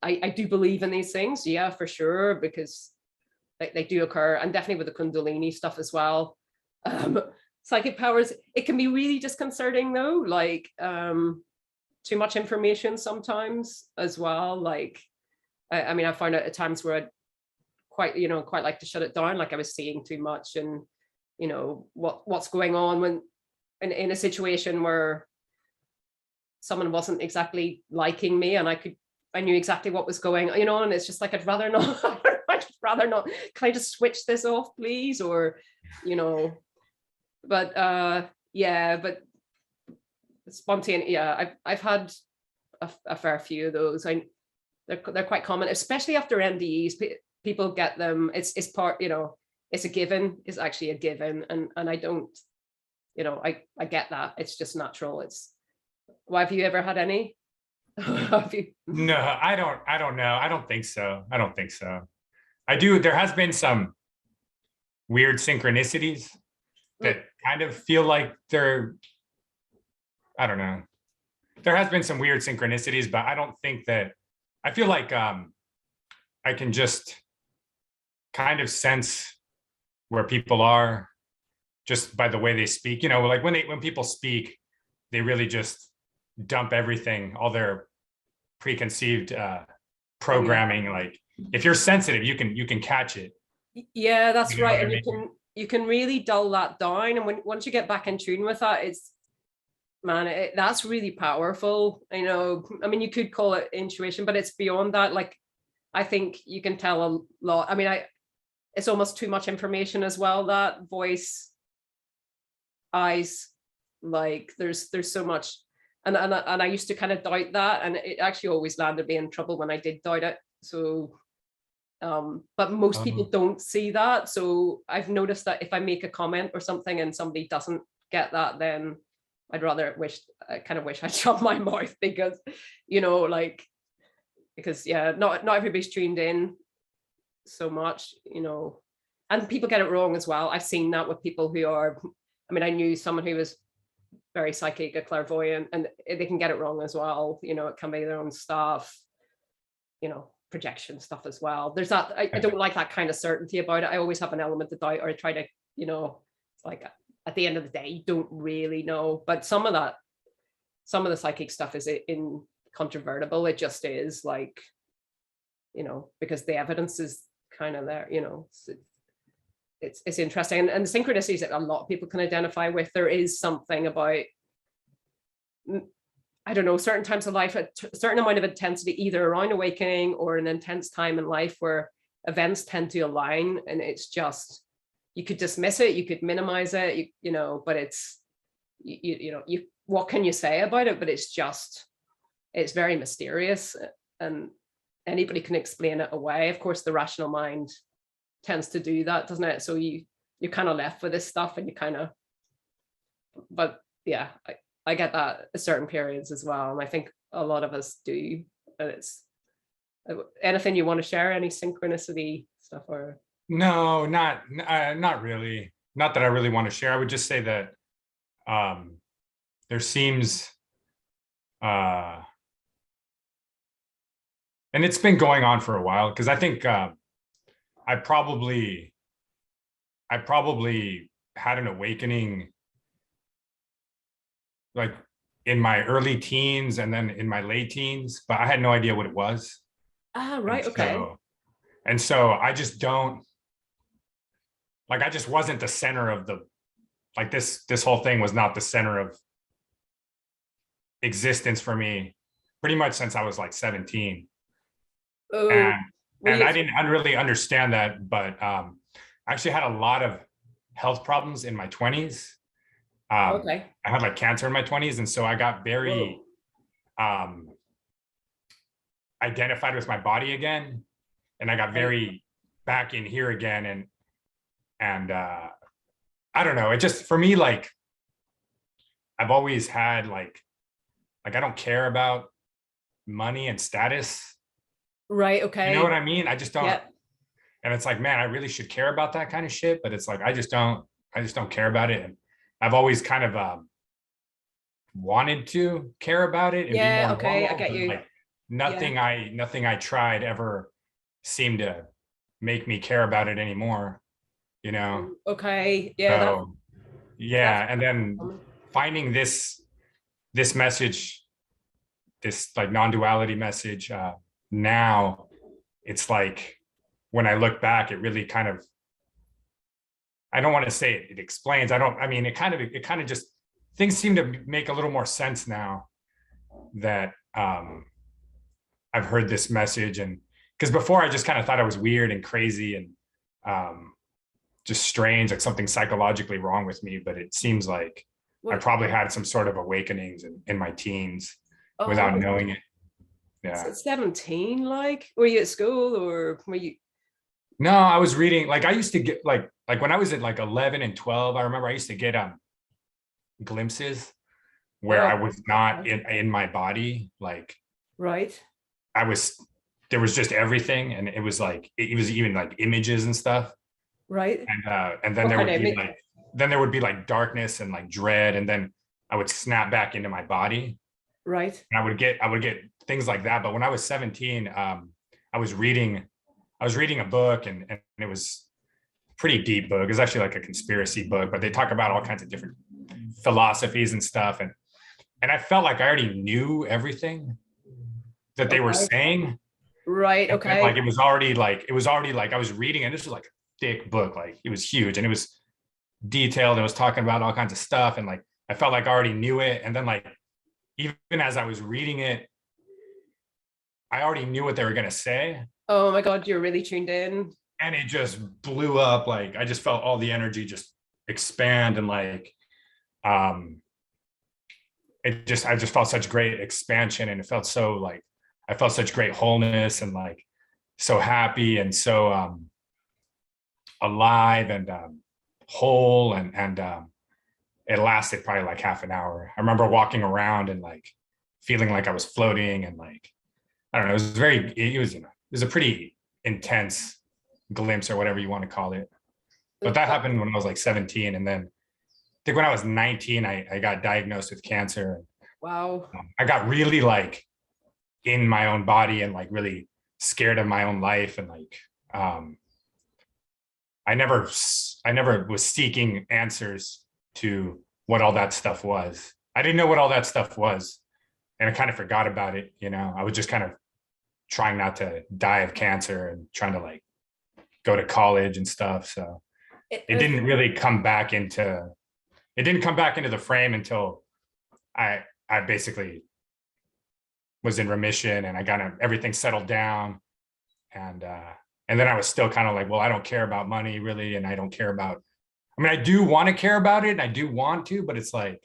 I do believe in these things. Yeah, for sure, because they do occur, and definitely with the Kundalini stuff as well. Psychic powers, it can be really disconcerting though, like too much information sometimes as well. Like, I mean, I found out at times where I'd quite like to shut it down, like I was seeing too much, and what's going on when in a situation where someone wasn't exactly liking me, and I knew exactly what was going on, and it's just like, I'd rather not. I'd rather not. Can I just switch this off, please? Or, but yeah, but spontaneous. Yeah, I've had a fair few of those. They're quite common, especially after NDEs. People get them. It's part. It's a given. It's actually a given, and I don't. I get that. It's just natural. Why, have you ever had any? Have you? No, I don't know. I don't think so. I do. There has been some weird synchronicities that kind of feel like they're, I don't know. There has been some weird synchronicities, but I don't think that, I feel like I can just kind of sense where people are just by the way they speak. Like when people speak, they really just dump everything, all their preconceived programming. Like if you're sensitive, you can catch it. Yeah, that's right. And I mean? you can really dull that down, and once you get back in tune with that, that's really powerful. I mean, you could call it intuition, but it's beyond that. Like, I think you can tell a lot. I mean, it's almost too much information as well. That voice, eyes, like there's so much. And I used to kind of doubt that, and it actually always landed me in trouble when I did doubt it. So, but most people don't see that. So I've noticed that if I make a comment or something and somebody doesn't get that, then I kind of wish I'd shut my mouth, because, because yeah, not everybody's tuned in so much, and people get it wrong as well. I've seen that with people who are, I mean, I knew someone who was very psychic, a clairvoyant, and they can get it wrong as well. It can be their own stuff, projection stuff as well. There's that. I don't like that kind of certainty about it. I always have an element of doubt, or I try to, it's like at the end of the day, you don't really know. But some of the psychic stuff is incontrovertible. It just is, like, because the evidence is kind of there. It's interesting, and the synchronicities that a lot of people can identify with. There is something about, I don't know, certain times of life, a certain amount of intensity, either around awakening or an intense time in life where events tend to align, and it's just, you could dismiss it, you could minimize it, but it's, what can you say about it? But it's just, it's very mysterious, and anybody can explain it away. Of course, the rational mind tends to do that, doesn't it? So you're kind of left with this stuff, and you kind of, but yeah, I get that at certain periods as well, and I think a lot of us do. And it's anything you want to share, any synchronicity stuff, or No, not really. Not that I really want to share. I would just say that there seems, and it's been going on for a while, because I think I probably had an awakening like in my early teens and then in my late teens, but I had no idea what it was. right, okay. And so I just don't, like, I just wasn't the center of the, like this whole thing was not the center of existence for me pretty much since I was like 17. Oh, And I didn't really understand that, but I actually had a lot of health problems in my 20s. okay. I had like cancer in my 20s. And so I got very identified with my body again. And I got very back in here again. And I don't know, it just, for me, like, I've always had like I don't care about money and status. Right, okay. You know what I mean? I just don't. Yep. And it's like, man, I really should care about that kind of shit, but it's like I just don't care about it. And I've always kind of wanted to care about it and Yeah, be more okay, I normal, get but you. like nothing I tried ever seemed to make me care about it anymore, you know. Okay, yeah. So yeah, and then finding this message, this like non-duality message, now it's like when I look back, it really kind of, I don't want to say it explains, I mean, it kind of just, things seem to make a little more sense now that I've heard this message. And because before I just kind of thought I was weird and crazy and just strange, like something psychologically wrong with me, but it seems like I probably had some sort of awakenings in my teens without knowing it. Yeah. So 17, like, were you at school or were you? No, I was reading, like I used to get like when I was at like 11 and 12, I remember I used to get glimpses where I was not in my body. Like, right. There was just everything. And it was like, it was even like images and stuff. Right. And then there would be like darkness and like dread. And then I would snap back into my body. Right. And I would get things like that. But when I was 17, I was reading a book and it was a pretty deep book. It was actually like a conspiracy book, but they talk about all kinds of different philosophies and stuff. And I felt like I already knew everything that they were saying. Right. Okay. Like it was already like I was reading, and this was like a thick book, like it was huge and it was detailed. It was talking about all kinds of stuff. And like, I felt like I already knew it. And then like, even as I was reading it, I already knew what they were going to say. Oh my God, you're really tuned in. And it just blew up. Like, I just felt all the energy just expand. And like, I just felt such great expansion, and it felt so like, I felt such great wholeness and like so happy and so alive and whole. And it lasted probably like half an hour. I remember walking around and like feeling like I was floating, and like, I don't know, it was a pretty intense glimpse or whatever you want to call it. But that happened when I was like 17. And then I think when I was 19, I got diagnosed with cancer. Wow. I got really like in my own body and like really scared of my own life. And like, I never was seeking answers to what all that stuff was. I didn't know what all that stuff was. And I kind of forgot about it. You know, I was just kind of trying not to die of cancer and trying to like go to college and stuff. So it didn't really come back into the frame until I basically was in remission and I got everything settled down. And then I was still kind of like, well, I don't care about money really. And I don't care about, I mean, I do want to care about it and I do want to, but it's like,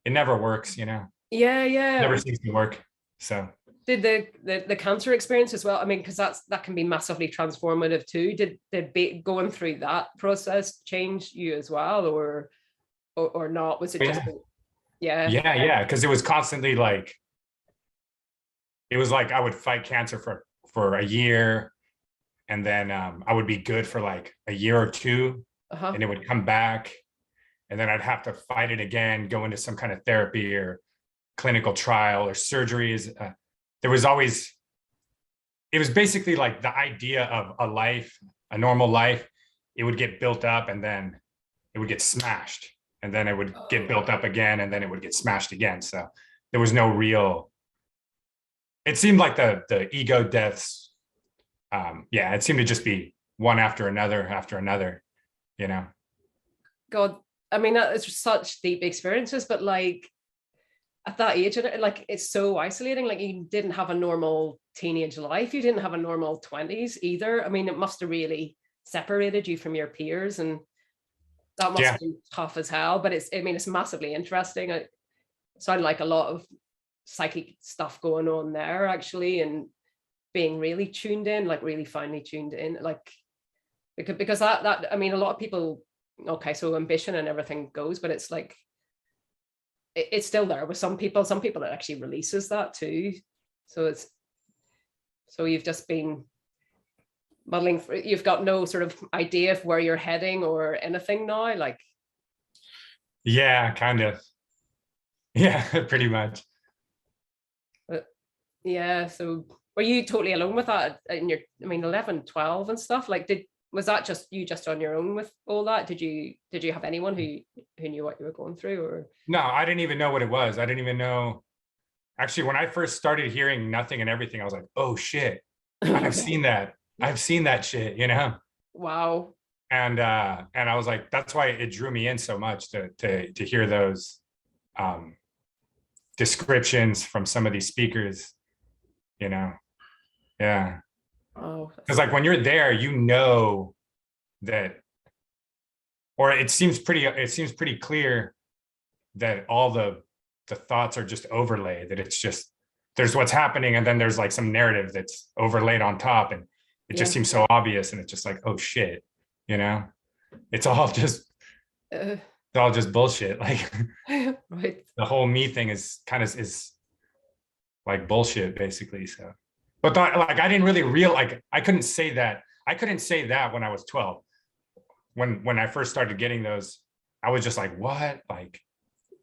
it never works, you know? Yeah. It never seems to work. So Did the cancer experience as well? I mean, because that can be massively transformative too. Did going through that process change you as well, or not? Was it just yeah? yeah, because it was constantly like, it was like I would fight cancer for a year, and then I would be good for like a year or two, Uh-huh. and it would come back, and then I'd have to fight it again, go into some kind of therapy or clinical trial or surgeries. There was always, it was basically like the idea of a life, a normal life, it would get built up and then it would get smashed, and then it would get built up again, and then it would get smashed again. So there was no real, it seemed like the ego deaths, it seemed to just be one after another, you know. God, I mean, that is such deep experiences, but like at that age, like it's so isolating. Like you didn't have a normal teenage life, you didn't have a normal 20s either. I mean, it must have really separated you from your peers, and that must have been tough as hell. But I mean, it's massively interesting. It sounded like a lot of psychic stuff going on there actually, and being really tuned in, like really finely tuned in, like because that I mean, a lot of people, okay, so ambition and everything goes, but it's like it's still there with some people it actually releases that too. So you've just been muddling through, you've got no sort of idea of where you're heading or anything now, like. Yeah, kind of. Yeah, pretty much. Yeah, so were you totally alone with that in your, I mean, 11, 12 and stuff? Like, was that just you just on your own with all that? Did you have anyone who knew what you were going through, or? No, I didn't even know what it was. I didn't even know. Actually, when I first started hearing nothing and everything, I was like, oh shit, I've seen that. I've seen that shit, you know? Wow. And I was like, that's why it drew me in so much to hear those descriptions from some of these speakers, you know? Yeah. Oh, because like when you're there, you know that, or it seems pretty clear that all the thoughts are just overlay, that it's just, there's what's happening and then there's like some narrative that's overlaid on top, and it just seems so obvious, and it's just like, oh shit, you know, it's all just bullshit. Like right. the whole me thing is like bullshit basically. So but like I didn't really like I couldn't say that when I was 12. When I first started getting those, I was just like, what? Like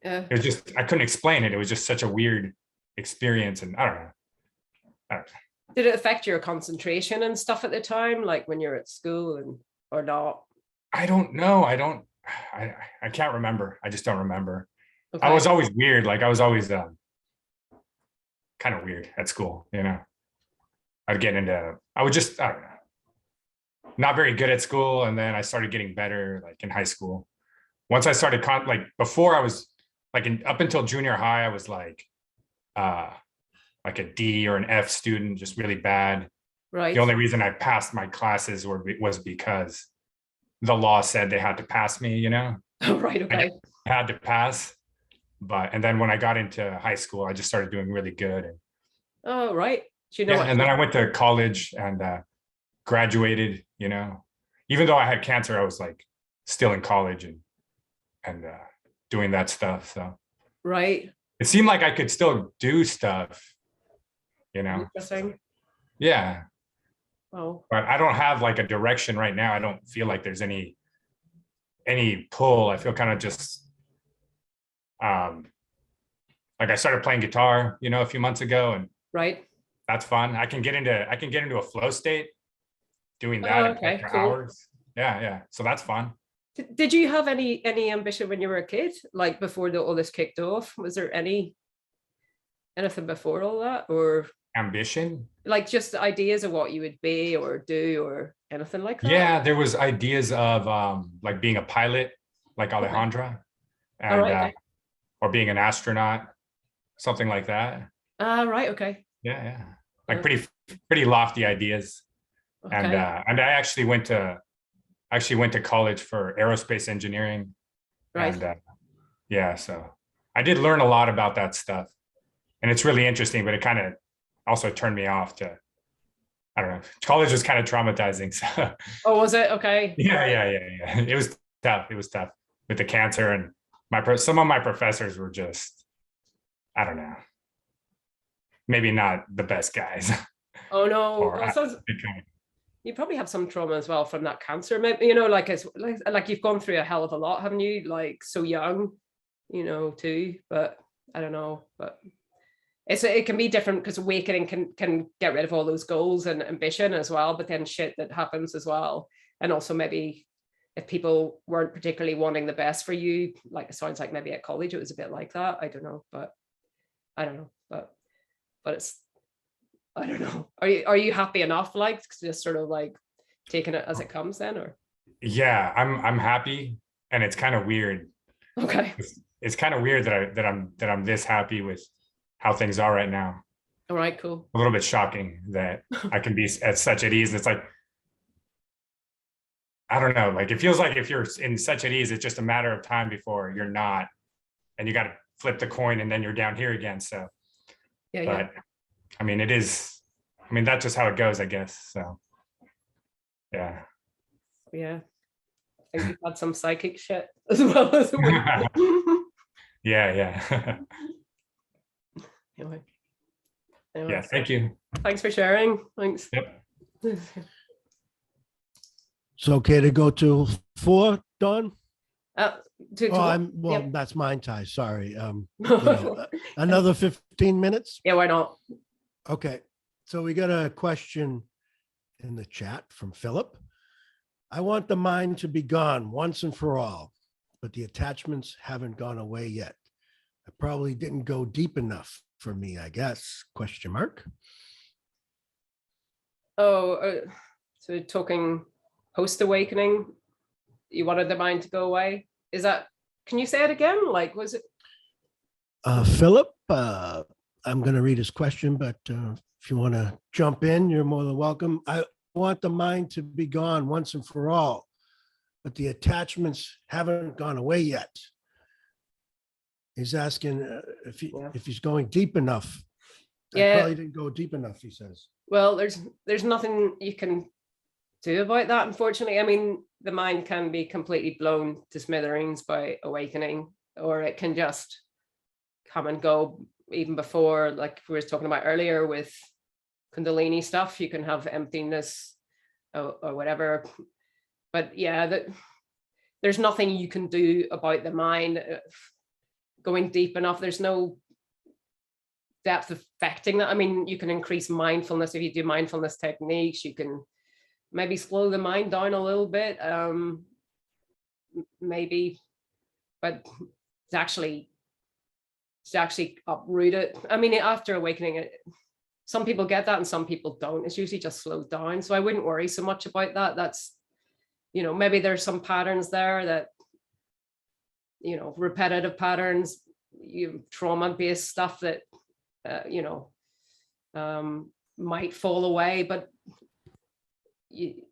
it was just, I couldn't explain it. It was just such a weird experience, and I don't know. Did it affect your concentration and stuff at the time, like when you're at school, or not? I don't know. I can't remember. I just don't remember. Okay. I was always weird. Like I was always kind of weird at school, you know. I would just, I don't know, not very good at school. And then I started getting better like in high school. Once I started before, I was like up until junior high, I was like a D or an F student, just really bad. Right. The only reason I passed my classes was because the law said they had to pass me, you know? Oh, right. Okay. I had to pass. And then when I got into high school, I just started doing really good. And, oh, right. Do you know what? And then I went to college and graduated, you know, even though I had cancer, I was like still in college and doing that stuff. So right. it seemed like I could still do stuff, you know. Interesting. Yeah. Oh. But I don't have like a direction right now. I don't feel like there's any pull. I feel kind of just like I started playing guitar, you know, a few months ago, and right. That's fun. I can get into a flow state doing that for cool. hours. Yeah. So that's fun. Did you have any ambition when you were a kid, like before all this kicked off? Was there anything before all that, or ambition? Like just ideas of what you would be or do or anything like that? Yeah, there was ideas of like being a pilot, like Alejandra, and or being an astronaut, something like that. Right. Okay. Yeah. Like pretty lofty ideas. Okay. And I actually went to college for aerospace engineering. Right. And so I did learn a lot about that stuff. and it's really interesting, but it kind of also turned me off to, I don't know, college was kind of traumatizing. So Oh, was it? Okay. yeah. It was tough. It was tough with the cancer, and some of my professors were just, I don't know, maybe not the best guys. Oh no. Or Well, so you probably have some trauma as well from that cancer. Maybe, you know, like it's like you've gone through a hell of a lot, haven't you? Like so young, you know, too. But I don't know. But it can be different because awakening can get rid of all those goals and ambition as well. But then shit that happens as well, and also maybe if people weren't particularly wanting the best for you, like it sounds like maybe at college it was a bit like that. I don't know, but I don't know, but it's, I don't know. Are you happy enough, like just sort of like taking it as it comes then, or? Yeah, I'm happy, and it's kind of weird. Okay. It's kind of weird that I'm this happy with how things are right now. All right, cool. A little bit shocking that I can be at such at ease. It's like, I don't know, like it feels like if you're in such at ease, it's just a matter of time before you're not, and you got to flip the coin and then you're down here again. So, Yeah, but I mean, that's just how it goes, I guess. So, yeah. yeah. I think you've had some psychic shit as well as Yeah. Anyway. Yeah, thank you. Thanks for sharing. Thanks. Yep. It's okay to go to 4, Dawn? Yep. That's mine, Ty. Sorry. Another 15 minutes. Yeah, why not? Okay. So we got a question in the chat from Philip. I want the mind to be gone once and for all, but the attachments haven't gone away yet. I probably didn't go deep enough for me, I guess, question mark. Oh, so talking post-awakening, you wanted the mind to go away? Is that, can you say it again? Like, was it? Philip, I'm going to read his question, but if you want to jump in, you're more than welcome. I want the mind to be gone once and for all, but the attachments haven't gone away yet. He's asking if he's going deep enough. Yeah. I probably didn't go deep enough, he says. Well, there's nothing you can do about that, unfortunately. I mean, the mind can be completely blown to smithereens by awakening, or it can just come and go even before, like we were talking about earlier with Kundalini stuff, you can have emptiness or whatever. But yeah, there's nothing you can do about the mind going deep enough. There's no depth affecting that. I mean, you can increase mindfulness if you do mindfulness techniques. You can maybe slow the mind down a little bit, maybe, but it's actually uproot it. I mean, after awakening, some people get that and some people don't. It's usually just slowed down. So I wouldn't worry so much about that. That's, you know, maybe there's some patterns there that, you know, repetitive patterns, trauma-based stuff that, you know, might fall away, but you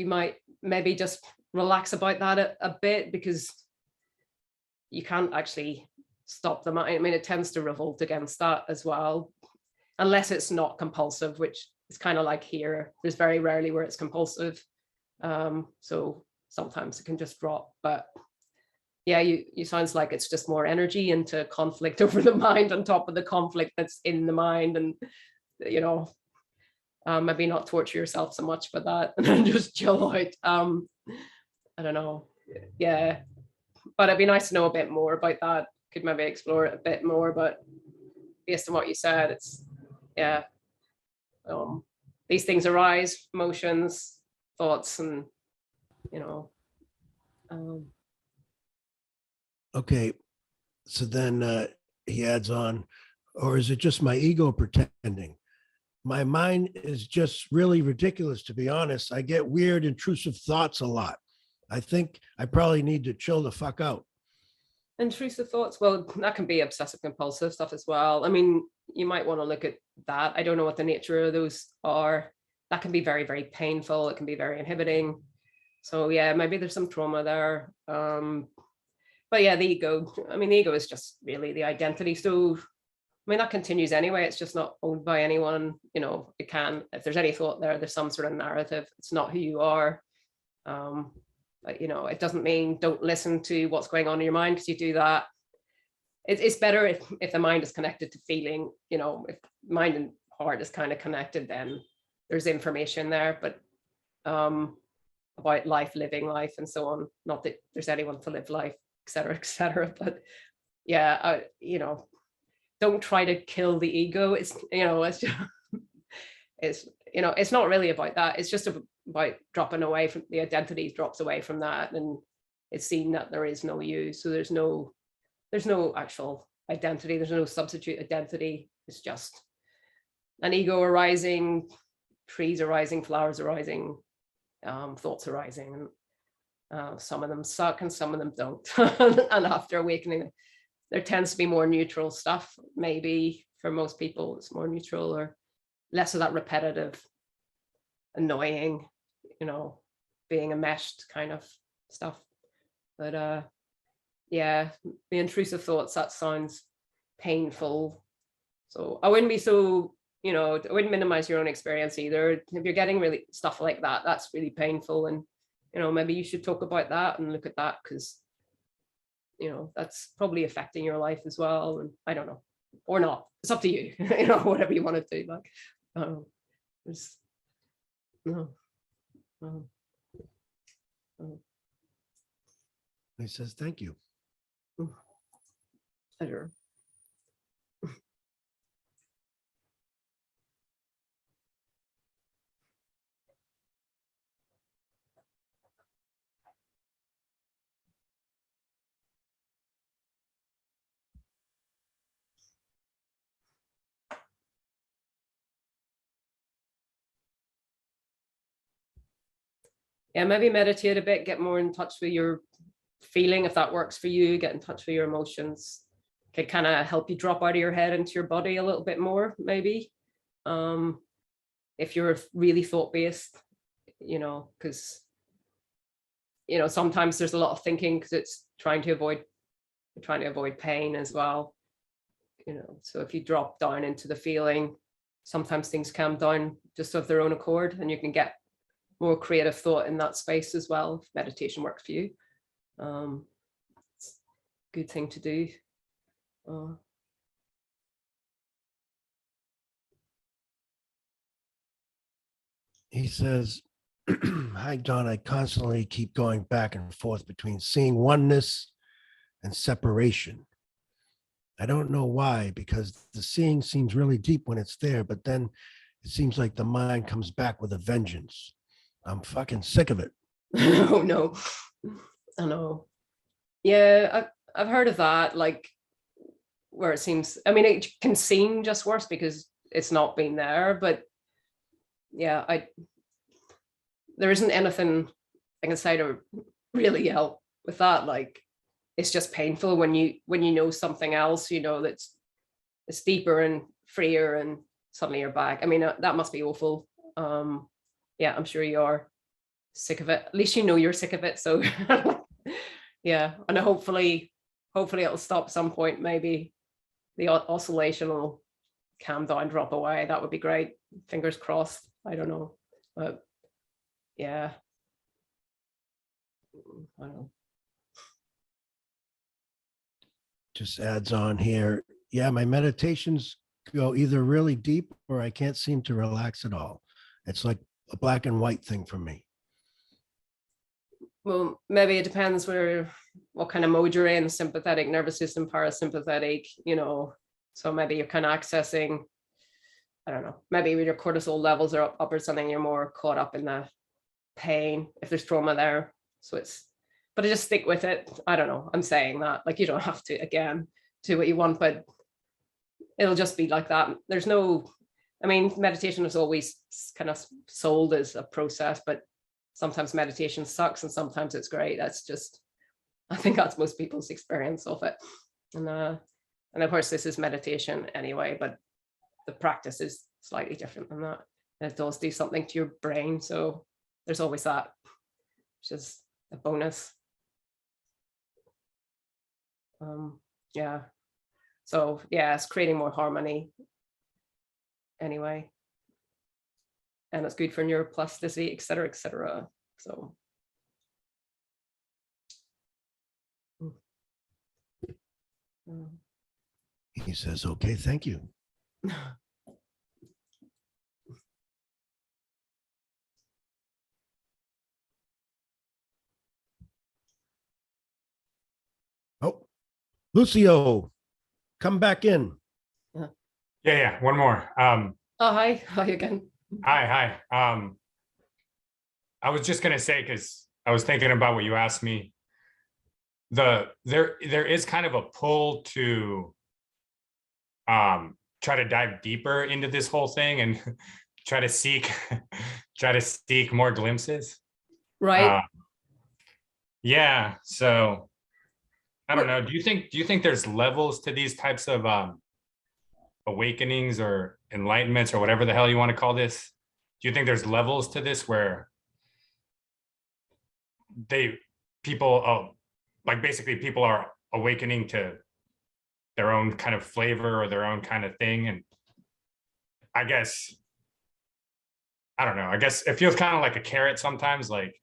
might maybe just relax about that a bit, because you can't actually stop the mind. I mean, it tends to revolt against that as well, unless it's not compulsive, which is kind of like here. There's very rarely where it's compulsive. So sometimes it can just drop, but yeah, you sounds like it's just more energy into conflict over the mind on top of the conflict that's in the mind, and you know, maybe not torture yourself so much for that and just chill out. I don't know. Yeah, but it'd be nice to know a bit more about that. Could maybe explore it a bit more, but based on what you said, it's, yeah, these things arise, emotions, thoughts, and you know. Okay, so then he adds on, or is it just my ego pretending? My mind is just really ridiculous, to be honest. I get weird, intrusive thoughts a lot. I think I probably need to chill the fuck out. Intrusive thoughts, well, that can be obsessive compulsive stuff as well. I mean, you might want to look at that. I don't know what the nature of those are. That can be very, very painful. It can be very inhibiting. So yeah, maybe there's some trauma there. but yeah, the ego, I mean, the ego is just really the identity. So, I mean, that continues anyway. It's just not owned by anyone. You know, it can, if there's any thought there, there's some sort of narrative. It's not who you are. But, you know, it doesn't mean don't listen to what's going on in your mind, because you do that. It's better if the mind is connected to feeling, you know, if mind and heart is kind of connected, then there's information there. But about life, living life, and so on. Not that there's anyone to live life, et cetera, et cetera. But yeah, you know, don't try to kill the ego. It's, you know, it's just, it's, you know, it's not really about that. It's just about dropping away from the identity, drops away from that, and it's seen that there is no you. So there's no actual identity. There's no substitute identity. It's just an ego arising, trees arising, flowers arising, thoughts arising. And some of them suck and some of them don't. And after awakening, there tends to be more neutral stuff. Maybe for most people, it's more neutral, or less of that repetitive, annoying, you know, being enmeshed kind of stuff. But yeah, the intrusive thoughts, that sounds painful. So I wouldn't be so, you know, I wouldn't minimize your own experience either. If you're getting really stuff like that, that's really painful. And, you know, maybe you should talk about that and look at that, because, you know, that's probably affecting your life as well. And I don't know, or not. It's up to you, you know, whatever you want to do. Like, there's no. He says, thank you. Pleasure. Yeah, maybe meditate a bit, get more in touch with your feeling, if that works for you. Get in touch with your emotions. Can kind of help you drop out of your head into your body a little bit more, maybe. If you're really thought-based, you know, because, you know, sometimes there's a lot of thinking because it's trying to avoid pain as well. You know, so if you drop down into the feeling, sometimes things calm down just of their own accord, and you can get more creative thought in that space as well, if meditation works for you. It's a good thing to do. He says, hi, Dawn, I constantly keep going back and forth between seeing oneness and separation. I don't know why, because the seeing seems really deep when it's there, but then it seems like the mind comes back with a vengeance. I'm fucking sick of it. Oh no, I know. Yeah, I've heard of that, like, where it seems, I mean, it can seem just worse because it's not been there, but yeah, there isn't anything I can say to really help with that. Like, it's just painful when you know something else, you know, it's deeper and freer, and suddenly you're back. I mean, that must be awful. Yeah, I'm sure you are sick of it. At least you know you're sick of it. So yeah, and hopefully it'll stop some point. Maybe the oscillation will calm down, drop away. That would be great. Fingers crossed. I don't know, but yeah, I don't know. Just adds on here. Yeah, my meditations go either really deep or I can't seem to relax at all. It's like a black and white thing for me. Well, maybe it depends what kind of mode you're in, sympathetic nervous system, parasympathetic, you know, so maybe you're kind of accessing, I don't know, maybe when your cortisol levels are up or something, you're more caught up in the pain if there's trauma there. So but I just stick with it. I don't know, I'm saying that, like, you don't have to, again, do what you want, but it'll just be like that. There's no, I mean, meditation is always kind of sold as a process, but sometimes meditation sucks and sometimes it's great. That's just, I think that's most people's experience of it. And of course, this is meditation anyway, but the practice is slightly different than that. And it does do something to your brain. So there's always that, which is a bonus. Yeah. So yeah, it's creating more harmony anyway. And it's good for neuroplasticity, et cetera, et cetera. So. He says, okay, thank you. Oh, Lucio, come back in. Yeah, one more. Oh, hi again. Hi. I was just gonna say, because I was thinking about what you asked me. There is kind of a pull to try to dive deeper into this whole thing and try to seek more glimpses. Right. Yeah. So I don't know. Do you think there's levels to these types of awakenings or enlightenments or whatever the hell you want to call this? Do you think there's levels to this where people are awakening to their own kind of flavor or their own kind of thing? And I guess, I don't know, I guess it feels kind of like a carrot sometimes. Like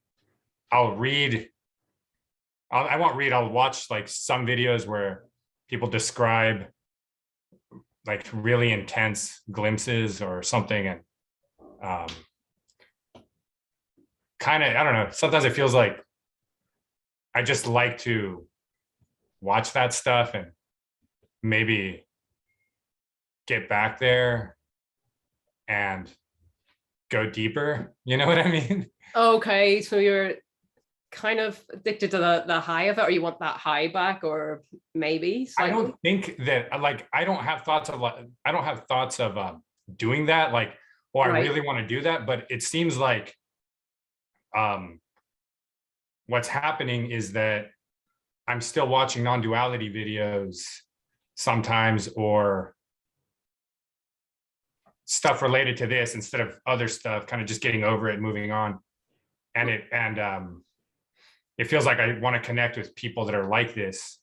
I'll watch like some videos where people describe like really intense glimpses or something, and kind of, I don't know, sometimes it feels like I just like to watch that stuff and maybe get back there and go deeper. You know what I mean? Okay, so you're kind of addicted to the high of it, or you want that high back, or maybe slightly? I don't think that, like, I don't have thoughts of doing that, like, or I Right. really want to do that, but it seems like what's happening is that I'm still watching non-duality videos sometimes, or stuff related to this instead of other stuff, kind of just getting over it, moving on. And it feels like I want to connect with people that are like this.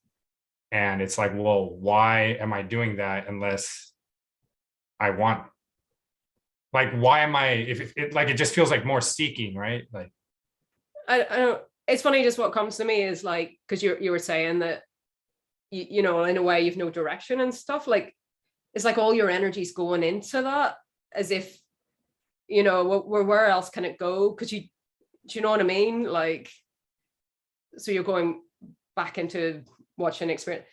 And it's like, well, why am I doing that unless I want, like, why am I, if it like, it just feels like more seeking, right? Like, I don't, it's funny, just what comes to me is like, because you were saying that you know, in a way you've no direction and stuff, like it's like all your energy's going into that, as if, you know, where else can it go? Because do you know what I mean? Like, so you're going back into watching experience.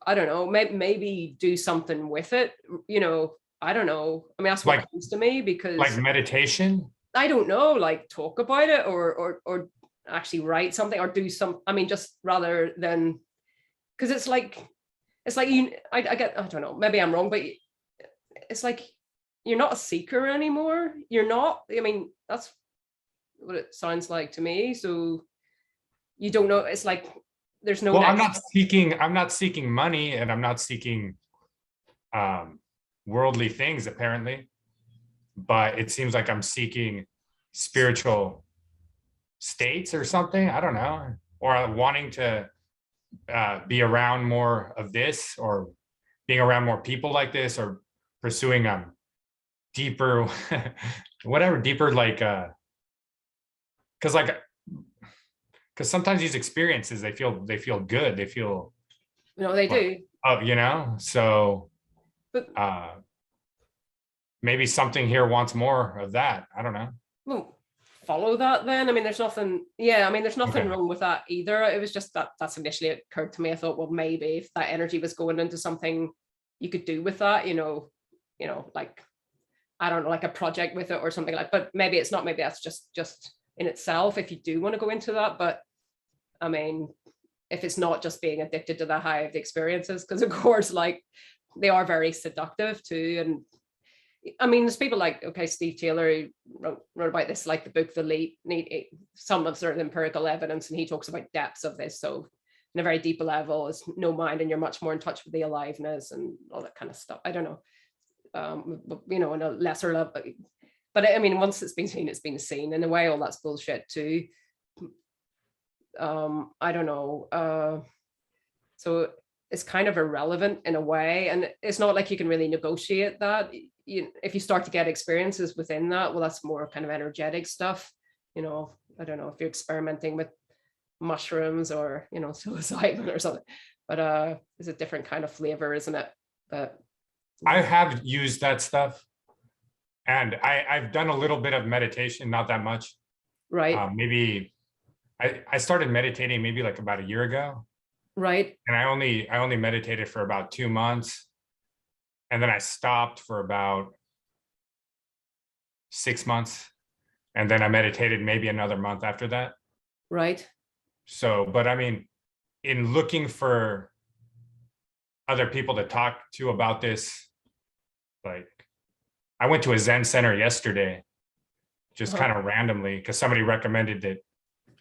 I don't know, maybe do something with it, you know. I don't know. I mean, that's what comes to me, because like meditation. I don't know, like talk about it, or actually write something, or do some, I mean, just rather than, because it's like you, I get, I don't know, maybe I'm wrong, but it's like you're not a seeker anymore. You're not, I mean, that's what it sounds like to me. So you don't know, it's like there's no, well, I'm not seeking money, and I'm not seeking worldly things, apparently, but it seems like I'm seeking spiritual states or something. I don't know, or wanting to be around more of this, or being around more people like this, or pursuing deeper whatever, deeper, like because sometimes these experiences, they feel good, they feel, you know, they do. oh, you know, so But maybe something here wants more of that. I don't know. well, follow that then. I mean, there's nothing, yeah, I mean, there's nothing Okay. wrong with that either. It was just that's initially occurred to me. I thought, well, maybe if that energy was going into something you could do with that, you know, like, I don't know, like a project with it or something like, but maybe it's not, maybe that's just in itself, if you do want to go into that. But I mean, if it's not just being addicted to the high of the experiences, because of course, like, they are very seductive too. And I mean, there's people like, okay, Steve Taylor, who wrote about this, like the book, The Leap, some of sort of empirical evidence, and he talks about depths of this. So in a very deep level is no mind, and you're much more in touch with the aliveness and all that kind of stuff. I don't know, you know, on a lesser level. But I mean, once it's been seen, it's been seen. In a way, all that's bullshit too. I don't know. So it's kind of irrelevant in a way. And it's not like you can really negotiate that. If you start to get experiences within that, well, that's more kind of energetic stuff. You know, I don't know if you're experimenting with mushrooms or, you know, psilocybin or something, but it's a different kind of flavor, isn't it? But I have used that stuff, and I've done a little bit of meditation, not that much. right, Maybe I started meditating maybe like about a year ago, right, and I only meditated for about 2 months, and then I stopped for about 6 months, and then I meditated maybe another month after that. right. So, but I mean, in looking for other people to talk to about this, like I went to a Zen center yesterday, just Uh-huh. kind of randomly, because somebody recommended it.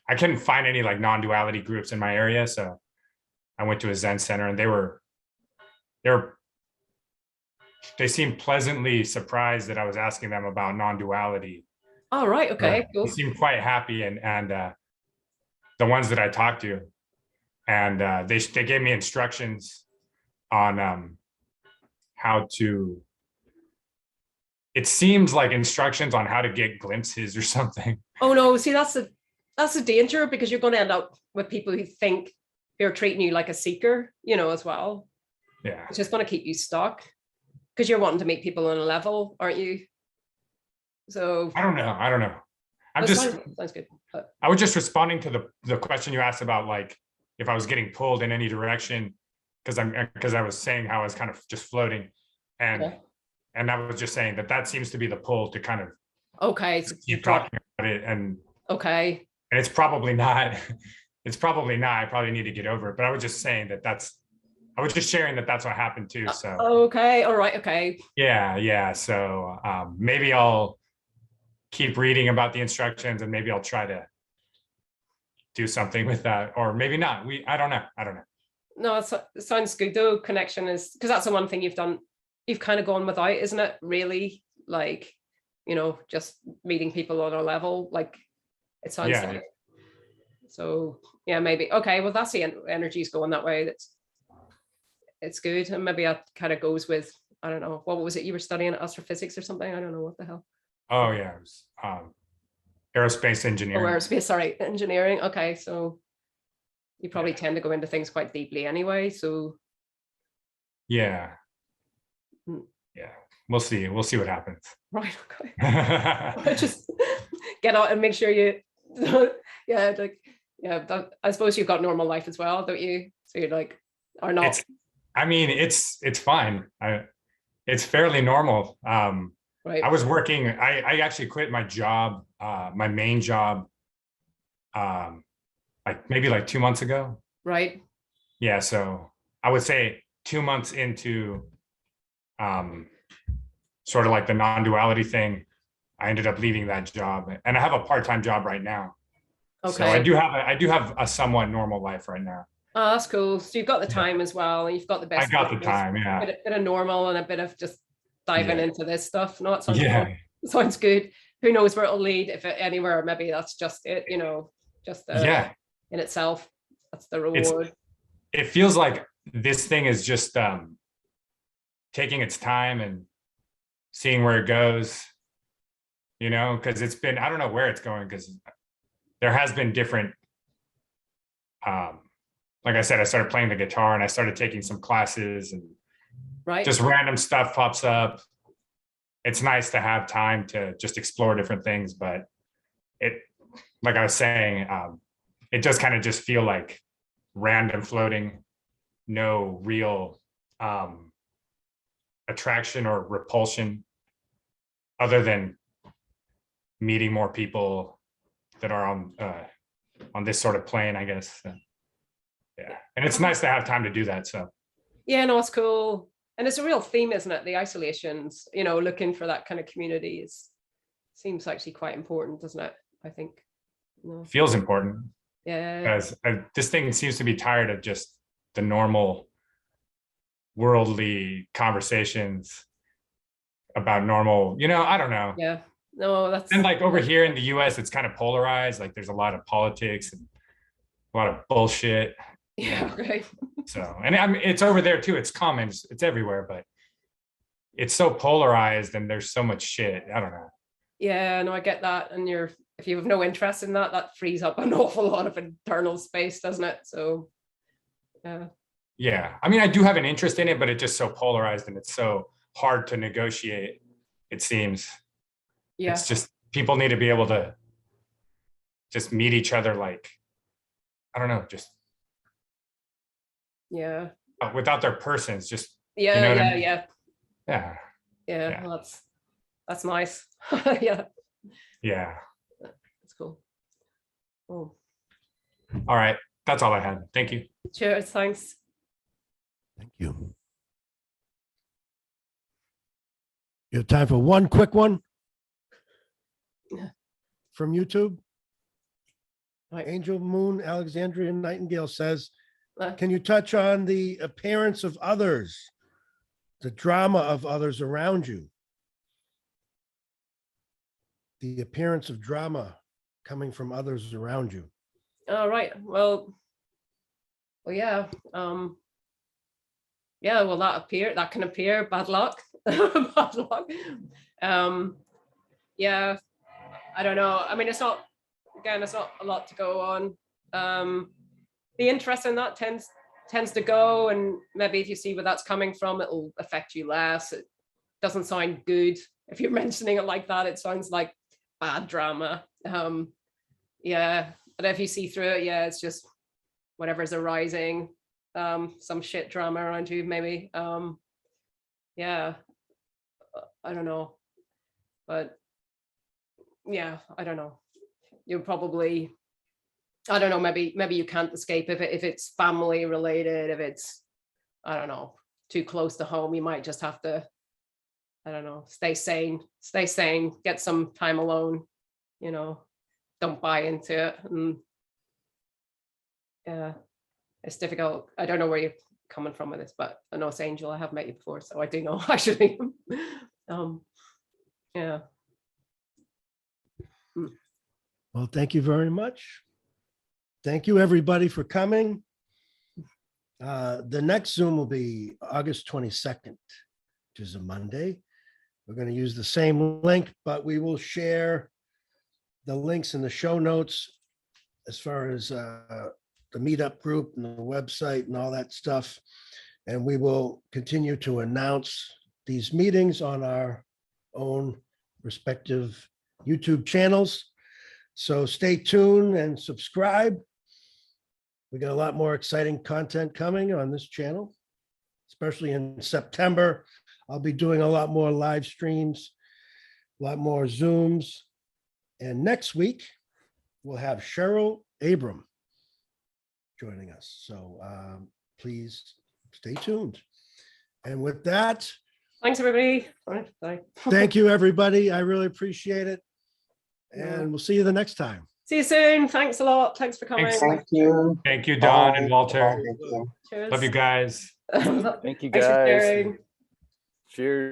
I couldn't find any like non-duality groups in my area, so I went to a Zen center, and they seemed pleasantly surprised that I was asking them about non-duality. All right, okay, They cool. seemed quite happy, and the ones that I talked to, and they gave me instructions on how to. It seems like instructions on how to get glimpses or something. Oh no, see, that's the danger, because you're going to end up with people who think they're treating you like a seeker, you know, as well. Yeah. It's just going to keep you stuck, because you're wanting to meet people on a level, aren't you? So I don't know. I'm that just. sounds good. But, I was just responding to the question you asked about, like, if I was getting pulled in any direction, because I was saying how I was kind of just floating, and yeah. and I was just saying that seems to be the pull to kind of Okay, so keep talking about it, and okay, it's probably not. It's probably not. I probably need to get over it. But I was just saying I was just sharing that's what happened too. So okay, all right, okay. yeah. So maybe I'll keep reading about the instructions, and maybe I'll try to do something with that, or maybe not. I don't know. No, it sounds good though. Connection is, because that's the one thing you've done. You've kind of gone without, isn't it? Really, like, you know, just meeting people on a level. Like, it sounds Yeah. like. So yeah, maybe. Okay, well, that's the energy's going that way. It's good, and maybe that kind of goes with, I don't know, what was it you were studying, astrophysics or something? I don't know what the hell. Oh yeah, it was, aerospace Oh, engineering. aerospace, sorry, engineering. Okay, so you probably tend to go into things quite deeply anyway. So Yeah. Hmm. Yeah. We'll see what happens. right, okay. Just get out and make sure you, yeah, like, yeah. I suppose you've got normal life as well, don't you? So you're like, or not? It's fine. It's fairly normal. Right. I was working. I actually quit my job, my main job, like maybe like 2 months ago. Right. Yeah. So I would say 2 months into, sort of like the non-duality thing, I ended up leaving that job, and I have a part-time job right now. Okay. So I do have a somewhat normal life right now. Oh, that's cool. So you've got the Yeah. time as well, and you've got the best. I got the of both. time, yeah. Bit of normal and a bit of just diving Yeah. into this stuff. No, it sounds Yeah. fun. It sounds good. Who knows where it'll lead? If anywhere, maybe that's just it. You know, just Yeah. in itself, that's the reward. It feels like this thing is just taking its time and seeing where it goes, you know, because it's been, I don't know where it's going, because there has been different, like I said, I started playing the guitar, and I started taking some classes, and Right. just random stuff pops up. It's nice to have time to just explore different things, but like I was saying, it does kind of just feel like random floating, no real attraction or repulsion, other than meeting more people that are on this sort of plane, I guess. Yeah, and it's nice to have time to do that. So Yeah, no, it's cool. And it's a real theme, isn't it? The isolations, you know, looking for that kind of community seems actually quite important, doesn't it? I think. No. feels important, Yeah. because this thing seems to be tired of just the normal worldly conversations about normal, you know, I don't know. Yeah. No, that's. And like over here in the US, it's kind of polarized. Like there's a lot of politics and a lot of bullshit. Yeah, okay. So, and I mean, it's over there too. It's common. It's everywhere, but it's so polarized and there's so much shit. I don't know. Yeah, no, I get that. And if you have no interest in that, that frees up an awful lot of internal space, doesn't it? So, yeah. Yeah. I mean, I do have an interest in it, but it's just so polarized and it's so hard to negotiate, it seems. Yeah. It's just people need to be able to just meet each other like, I don't know, just Yeah. without their persons, just, Yeah. you know what I Yeah. mean? Yeah. Yeah. Yeah. Yeah. Well, that's nice. Yeah. Yeah. That's cool. Oh, All right. That's all I had. Thank you. cheers. Thanks. Thank you. You have time for one quick one from YouTube? Right. Angel Moon Alexandria Nightingale says, Uh, can you touch on the appearance of others, the drama of others around you? The appearance of drama coming from others around you. All right. Well, yeah. Yeah, well, that can appear bad luck. Bad luck. Yeah, I don't know. I mean, it's not a lot to go on. The interest in that tends to go, and maybe if you see where that's coming from, it'll affect you less. It doesn't sound good. If you're mentioning it like that, it sounds like bad drama. Yeah, but if you see through it, yeah, it's just whatever's arising, some shit drama around you, maybe. Yeah, I don't know, but yeah, I don't know. You're probably, I don't know, maybe you can't escape if it's family related. If it's, I don't know, too close to home, you might just have to, I don't know, stay sane, get some time alone, you know, don't buy into it. And yeah, it's difficult. I don't know where you're coming from with this, but I know it's Angel. I have met you before, so I do know actually. Yeah. Well, thank you very much. Thank you, everybody, for coming. The next Zoom will be August 22nd, which is a Monday. We're going to use the same link, but we will share the links in the show notes as far as the meetup group and the website and all that stuff. And we will continue to announce these meetings on our own respective YouTube channels. So stay tuned and subscribe. We got a lot more exciting content coming on this channel, especially in September. I'll be doing a lot more live streams, a lot more Zooms. And next week, we'll have Cheryl Abram joining us. So please stay tuned. And with that, Thanks, everybody. Sorry. thank you, everybody. I really appreciate it. And we'll see you the next time. See you soon. Thanks a lot. Thanks for coming. Thanks. Thank you. Thank you, Dawn and Bye. Walter. Thank you. Cheers. Love you guys. Thank you Thanks for guys. sharing. Cheers.